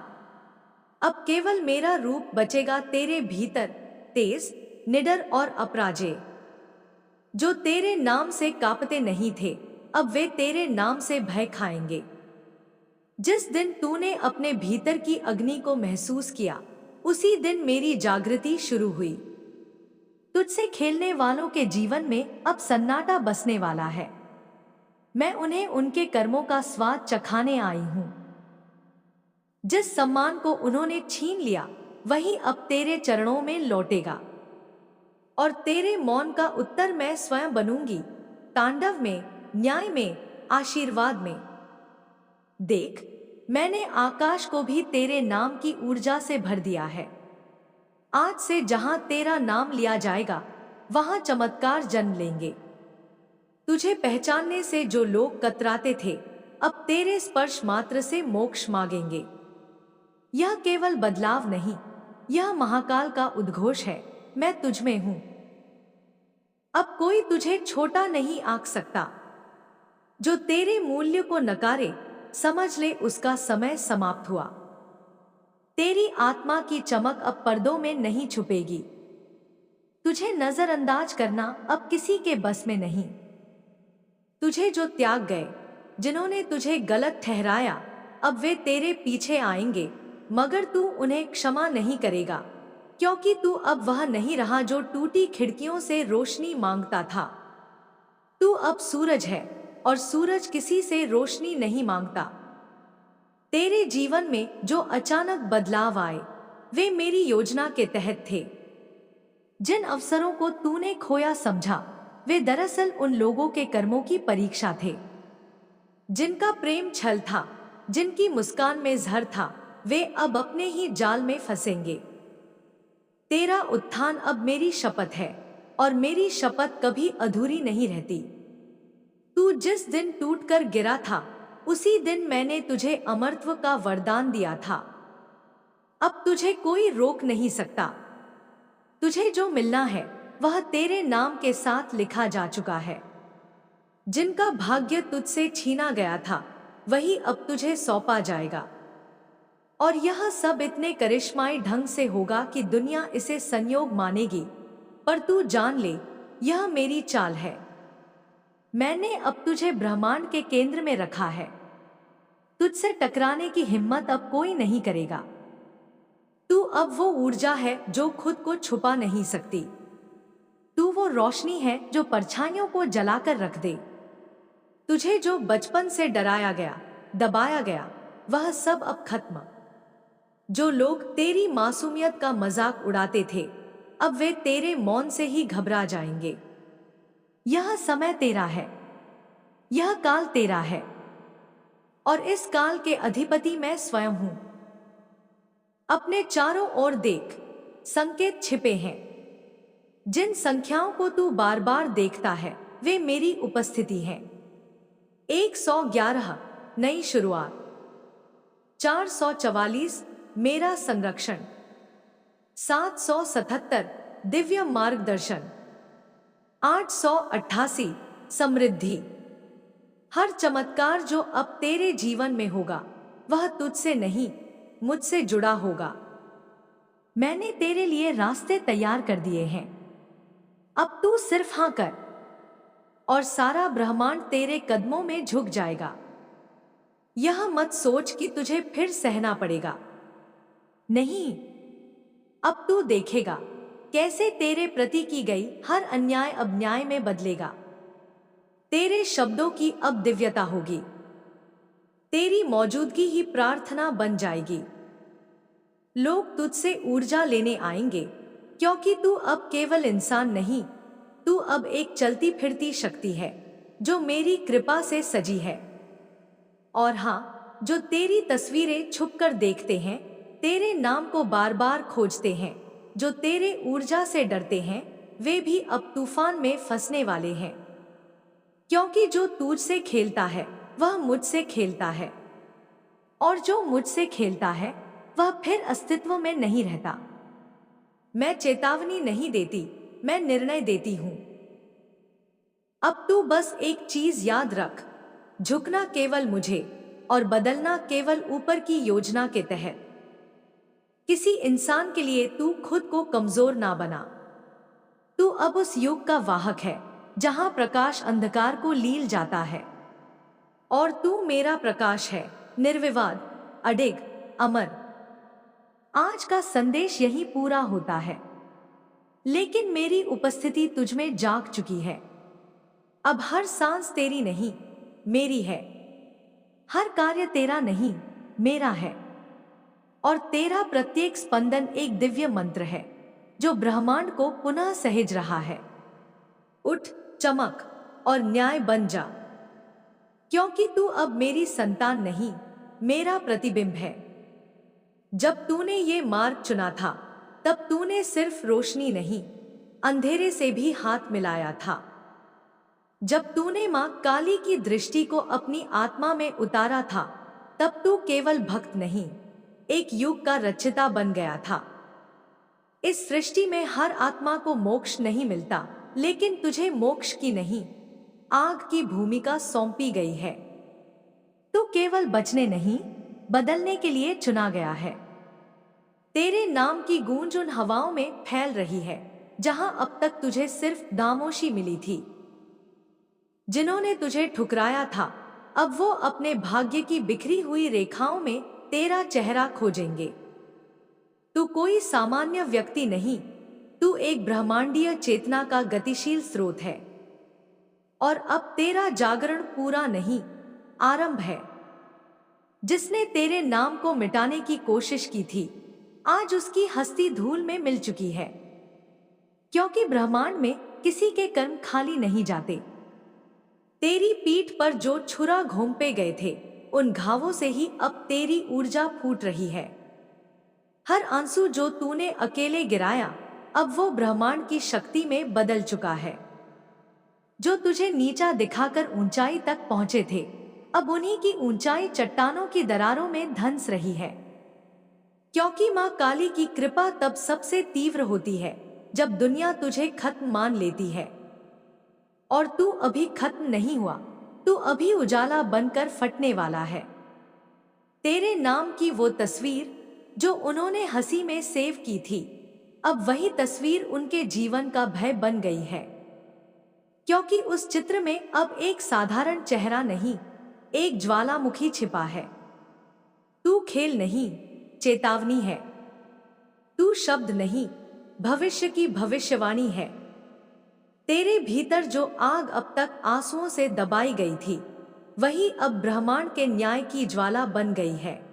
अब केवल मेरा रूप बचेगा तेरे भीतर, तेज, निडर और अपराजेय। जो तेरे नाम से कांपते नहीं थे, अब वे तेरे नाम से भय खाएंगे। जिस दिन तूने अपने भीतर की अग्नि को महसूस किया, उसी दिन मेरी जागृति शुरू हुई। तुझसे खेलने वालों के जीवन में अब सन्नाटा बसने वाला है। मैं उन्हें उनके कर्मों का स्वाद चखाने आई हूं। जिस सम्मान को उन्होंने छीन लिया, वही अब तेरे चरणों में लौटेगा। और तेरे मौन का उत्तर मैं स्वयं बनूंगी, तांडव में, न्याय में, आशीर्वाद में। देख, मैंने आकाश को भी तेरे नाम की ऊर्जा से भर दिया है। आज से जहां तेरा नाम लिया जाएगा, वहां चमत्कार जन्म लेंगे। तुझे पहचानने से जो लोग कतराते थे, अब तेरे स्पर्श मात्र से मोक्ष मांगेंगे। यह केवल बदलाव नहीं, यह महाकाल का उद्घोष है, मैं तुझ में हूं। अब कोई तुझे छोटा नहीं आंक सकता। जो तेरे मूल्य को नकारे, समझ ले उसका समय समाप्त हुआ। तेरी आत्मा की चमक अब पर्दों में नहीं छुपेगी। तुझे नजरअंदाज करना अब किसी के बस में नहीं। तुझे जो त्याग गए, जिन्होंने तुझे गलत ठहराया, अब वे तेरे पीछे आएंगे, मगर तू उन्हें क्षमा नहीं करेगा, क्योंकि तू अब वह नहीं रहा जो टूटी खिड़कियों से रोशनी मांगता था। तू अब सूरज है, और सूरज किसी से रोशनी नहीं मांगता। तेरे जीवन में जो अचानक बदलाव आए, वे मेरी योजना के तहत थे। जिन अवसरों को तूने खोया समझा, वे दरअसल उन लोगों के कर्मों की परीक्षा थे। जिनका प्रेम छल था, जिनकी मुस्कान में जहर था, वे अब अपने ही जाल में फंसेंगे। तेरा उत्थान अब मेरी शपथ है, और मेरी शपथ कभी अधूरी नहीं रहती। तू जिस दिन टूटकर गिरा था, उसी दिन मैंने तुझे अमरत्व का वरदान दिया था। अब तुझे कोई रोक नहीं सकता। तुझे जो मिलना है, वह तेरे नाम के साथ लिखा जा चुका है। जिनका भाग्य तुझसे छीना गया था, वही अब तुझे सौंपा जाएगा। और यह सब इतने करिश्माई ढंग से होगा कि दुनिया इसे संयोग मानेगी, पर तू जान ले, यह मेरी चाल है। मैंने अब तुझे ब्रह्मांड के केंद्र में रखा है। तुझसे टकराने की हिम्मत अब कोई नहीं करेगा। तू अब वो ऊर्जा है जो खुद को छुपा नहीं सकती। तू वो रोशनी है जो परछाइयों को जलाकर रख दे। तुझे जो बचपन से डराया गया, दबाया गया, वह सब अब खत्म। जो लोग तेरी मासूमियत का मजाक उड़ाते थे, अब वे तेरे मौन से ही घबरा जाएंगे। यह समय तेरा है, यह काल तेरा है, और इस काल के अधिपति मैं स्वयं हूं। अपने चारों ओर देख, संकेत छिपे हैं। जिन संख्याओं को तू बार बार देखता है, वे मेरी उपस्थिति है। 111 नई शुरुआत, 444 मेरा संरक्षण, 777 दिव्य मार्गदर्शन, 888 समृद्धि। हर चमत्कार जो अब तेरे जीवन में होगा, वह तुझसे नहीं, मुझसे जुड़ा होगा। मैंने तेरे लिए रास्ते तैयार कर दिए हैं। अब तू सिर्फ हाँ कर, और सारा ब्रह्मांड तेरे कदमों में झुक जाएगा। यह मत सोच कि तुझे फिर सहना पड़ेगा। नहीं, अब तू देखेगा कैसे तेरे प्रति की गई हर अन्याय अब न्याय में बदलेगा। तेरे शब्दों की अब दिव्यता होगी। तेरी मौजूदगी ही प्रार्थना बन जाएगी। लोग तुझसे ऊर्जा लेने आएंगे, क्योंकि तू अब केवल इंसान नहीं, तू अब एक चलती फिरती शक्ति है, जो मेरी कृपा से सजी है। और हाँ, जो तेरी तस्वीरें छुपकर देखते हैं, तेरे नाम को बार बार खोजते हैं, जो तेरे ऊर्जा से डरते हैं, वे भी अब तूफान में फंसने वाले हैं। क्योंकि जो तुझसे खेलता है, वह मुझसे खेलता है, और जो मुझसे खेलता है, वह फिर अस्तित्व में नहीं रहता। मैं चेतावनी नहीं देती, मैं निर्णय देती हूं। अब तू बस एक चीज याद रख, झुकना केवल मुझे, और बदलना केवल ऊपर की योजना के तहत। किसी इंसान के लिए तू खुद को कमजोर ना बना। तू अब उस युग का वाहक है, जहां प्रकाश अंधकार को लील जाता है। और तू मेरा प्रकाश है, निर्विवाद, अडिग, अमर। आज का संदेश यही पूरा होता है, लेकिन मेरी उपस्थिति तुझमें जाग चुकी है। अब हर सांस तेरी नहीं, मेरी है। हर कार्य तेरा नहीं, मेरा है। और तेरा प्रत्येक स्पंदन एक दिव्य मंत्र है, जो ब्रह्मांड को पुनः सहेज रहा है। उठ, चमक, और न्याय बन जा, क्योंकि तू अब मेरी संतान नहीं, मेरा प्रतिबिंब है। जब तूने ये मार्ग चुना था, तब तूने सिर्फ रोशनी नहीं, अंधेरे से भी हाथ मिलाया था। जब तूने मां काली की दृष्टि को अपनी आत्मा में उतारा था, तब तू केवल भक्त नहीं, एक युग का रचयिता बन गया था। इस सृष्टि में हर आत्मा को मोक्ष नहीं मिलता, लेकिन तुझे मोक्ष की नहीं, आग की भूमिका सौंपी गई है। तू केवल बचने नहीं, बदलने के लिए चुना गया है। तेरे नाम की गूंज उन हवाओं में फैल रही है, जहां अब तक तुझे सिर्फ खामोशी मिली थी। जिन्होंने तुझे ठुकराया था, अब वो अपने भाग्य की बिखरी हुई रेखाओं में तेरा चेहरा खोजेंगे। तू कोई सामान्य व्यक्ति नहीं, तू एक ब्रह्मांडीय चेतना का गतिशील स्रोत है। और अब तेरा जागरण पूरा नहीं, आरंभ है। जिसने तेरे नाम को मिटाने की कोशिश की थी, आज उसकी हस्ती धूल में मिल चुकी है। क्योंकि ब्रह्मांड में किसी के कर्म खाली नहीं जाते। तेरी पीठ पर जो छुरा घोंपे गए थे, उन घावों से ही अब तेरी ऊर्जा फूट रही है। हर आंसू जो तूने अकेले गिराया, अब वो ब्रह्मांड की शक्ति में बदल चुका है। जो तुझे नीचा दिखाकर ऊंचाई तक पहुंचे थे, अब उन्हीं की ऊंचाई चट्टानों की दरारों में धंस रही है। क्योंकि मां काली की कृपा तब सबसे तीव्र होती है, जब दुनिया तुझे खत्म मान लेती है। और तू अभी खत्म नहीं हुआ, तू अभी उजाला बनकर फटने वाला है। तेरे नाम की वो तस्वीर जो उन्होंने हंसी में सेव की थी, अब वही तस्वीर उनके जीवन का भय बन गई है। क्योंकि उस चित्र में अब एक साधारण चेहरा नहीं, एक ज्वालामुखी छिपा है। तू खेल नहीं, चेतावनी है। तू शब्द नहीं, भविष्य की भविष्यवाणी है। तेरे भीतर जो आग अब तक आंसुओं से दबाई गई थी, वही अब ब्रह्मांड के न्याय की ज्वाला बन गई है।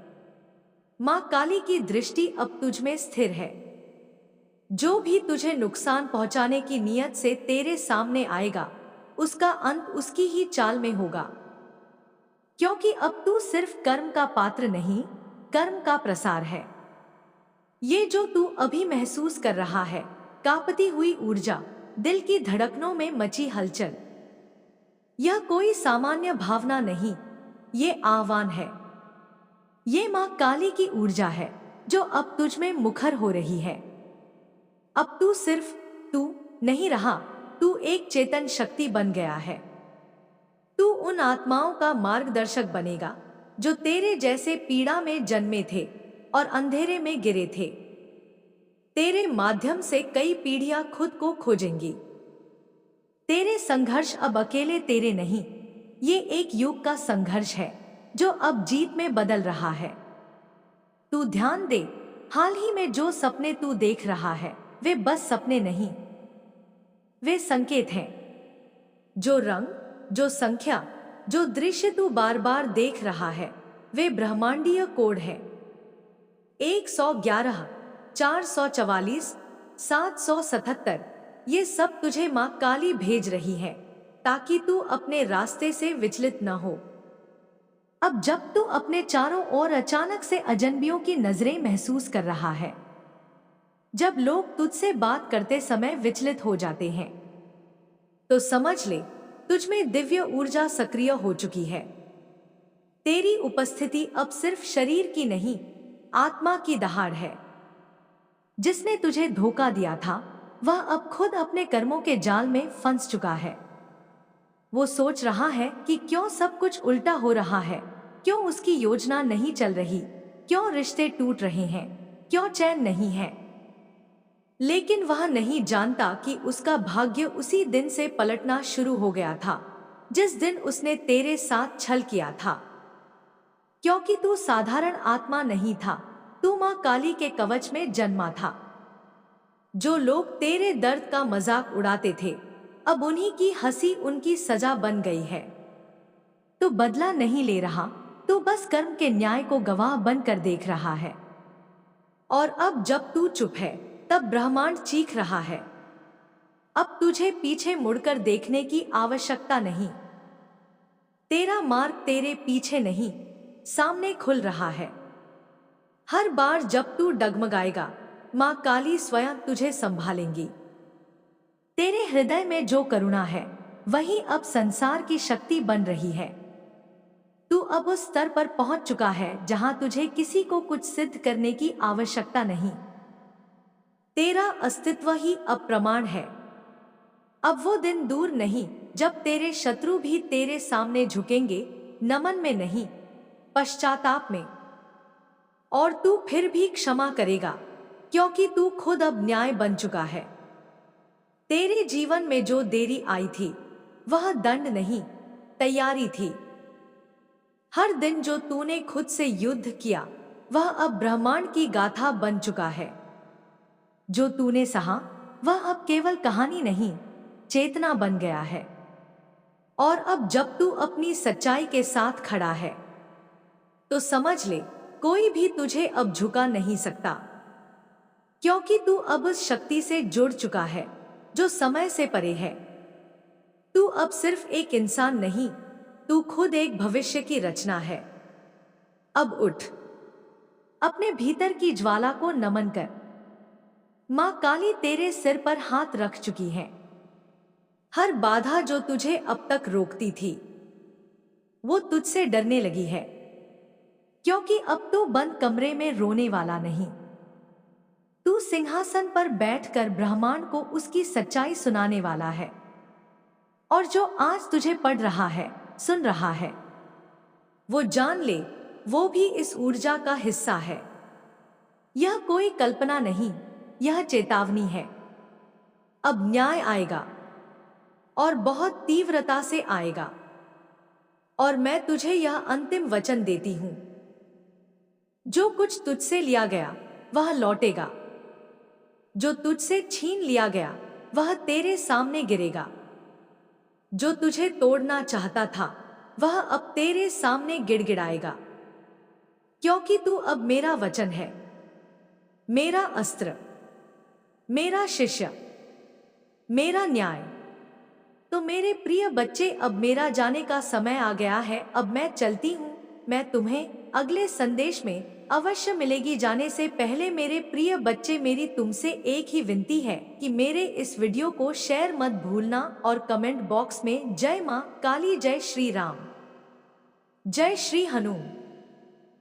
मां काली की दृष्टि अब तुझ में स्थिर है। जो भी तुझे नुकसान पहुंचाने की नीयत से तेरे सामने आएगा, उसका अंत उसकी ही चाल में होगा। क्योंकि अब तू सिर्फ कर्म का पात्र नहीं, कर्म का प्रसार है। ये जो तू अभी महसूस कर रहा है, कांपती हुई ऊर्जा, दिल की धड़कनों में मची हलचल, यह कोई सामान्य भावना नहीं, ये आह्वान है। ये मां काली की ऊर्जा है, जो अब तुझ में मुखर हो रही है। अब तू सिर्फ तू नहीं रहा, तू एक चेतन शक्ति बन गया है। तू उन आत्माओं का मार्गदर्शक बनेगा, जो तेरे जैसे पीड़ा में जन्मे थे और अंधेरे में गिरे थे। तेरे माध्यम से कई पीढ़ियां खुद को खोजेंगी। तेरे संघर्ष अब अकेले तेरे नहीं, ये एक युग का संघर्ष है, जो अब जीत में बदल रहा है। तू ध्यान दे, हाल ही में जो सपने तू देख रहा है, वे बस सपने नहीं, वे संकेत हैं। जो रंग, जो संख्या, जो दृश्य तू बार बार देख रहा है, वे ब्रह्मांडीय कोड है। 111, 444, 777, ये सब तुझे मां काली भेज रही है, ताकि तू अपने रास्ते से विचलित न हो। अब जब तू अपने चारों ओर अचानक से अजनबियों की नजरें महसूस कर रहा है, जब लोग तुझसे बात करते समय विचलित हो जाते हैं, तो समझ ले, तुझ में दिव्य ऊर्जा सक्रिय हो चुकी है। तेरी उपस्थिति अब सिर्फ शरीर की नहीं, आत्मा की दहाड़ है। जिसने तुझे धोखा दिया था, वह अब खुद अपने कर्मों के जाल में फंस चुका है। वो सोच रहा है कि क्यों सब कुछ उल्टा हो रहा है, क्यों उसकी योजना नहीं चल रही, क्यों रिश्ते टूट रहे हैं, क्यों चैन नहीं है। लेकिन वह नहीं जानता कि उसका भाग्य उसी दिन से पलटना शुरू हो गया था, जिस दिन उसने तेरे साथ छल किया था। क्योंकि तू साधारण आत्मा नहीं था, तू मां काली के कवच में जन्मा था। जो लोग तेरे दर्द का मजाक उड़ाते थे, अब उन्हीं की हंसी उनकी सजा बन गई है। तू बदला नहीं ले रहा, तू बस कर्म के न्याय को गवाह बनकर देख रहा है। और अब जब तू चुप है, तब ब्रह्मांड चीख रहा है। अब तुझे पीछे मुड़कर देखने की आवश्यकता नहीं। तेरा मार्ग तेरे पीछे नहीं, सामने खुल रहा है। हर बार जब तू डगमगाएगा, मां काली स्वयं तुझे संभालेंगी। तेरे हृदय में जो करुणा है, वही अब संसार की शक्ति बन रही है। तू अब उस स्तर पर पहुंच चुका है जहां तुझे किसी को कुछ सिद्ध करने की आवश्यकता नहीं। तेरा अस्तित्व ही अब प्रमाण है। अब वो दिन दूर नहीं, जब तेरे शत्रु भी तेरे सामने झुकेंगे, नमन में नहीं, पश्चाताप में। और तू फिर भी क्षमा करेगा, क्योंकि तू खुद अब न्याय बन चुका है। तेरे जीवन में जो देरी आई थी वह दंड नहीं, तैयारी थी। हर दिन जो तूने खुद से युद्ध किया वह अब ब्रह्मांड की गाथा बन चुका है। जो तूने सहा वह अब केवल कहानी नहीं, चेतना बन गया है। और अब जब तू अपनी सच्चाई के साथ खड़ा है तो समझ ले, कोई भी तुझे अब झुका नहीं सकता, क्योंकि तू अब उस शक्ति से जुड़ चुका है जो समय से परे है। तू अब सिर्फ एक इंसान नहीं, तू खुद एक भविष्य की रचना है। अब उठ, अपने भीतर की ज्वाला को नमन कर। मां काली तेरे सिर पर हाथ रख चुकी है। हर बाधा जो तुझे अब तक रोकती थी वो तुझसे डरने लगी है, क्योंकि अब तू बंद कमरे में रोने वाला नहीं। तू सिंहासन पर बैठकर ब्रह्मांड को उसकी सच्चाई सुनाने वाला है। और जो आज तुझे पढ़ रहा है, सुन रहा है, वो जान ले, वो भी इस ऊर्जा का हिस्सा है। यह कोई कल्पना नहीं, यह चेतावनी है। अब न्याय आएगा और बहुत तीव्रता से आएगा। और मैं तुझे यह अंतिम वचन देती हूं, जो कुछ तुझसे लिया गया वह लौटेगा। जो तुझसे छीन लिया गया वह तेरे सामने गिरेगा। जो तुझे तोड़ना चाहता था वह अब तेरे सामने गिड़गिड़ाएगा, क्योंकि तू अब मेरा वचन है, मेरा अस्त्र, मेरा शिष्य, मेरा न्याय। तो मेरे प्रिय बच्चे, अब मेरा जाने का समय आ गया है। अब मैं चलती हूँ। मैं तुम्हें अगले संदेश में अवश्य मिलेगी। जाने से पहले मेरे प्रिय बच्चे, मेरी तुमसे एक ही विनती है कि मेरे इस वीडियो को शेयर मत भूलना और कमेंट बॉक्स में जय मां काली, जय श्री राम, जय श्री हनुमान।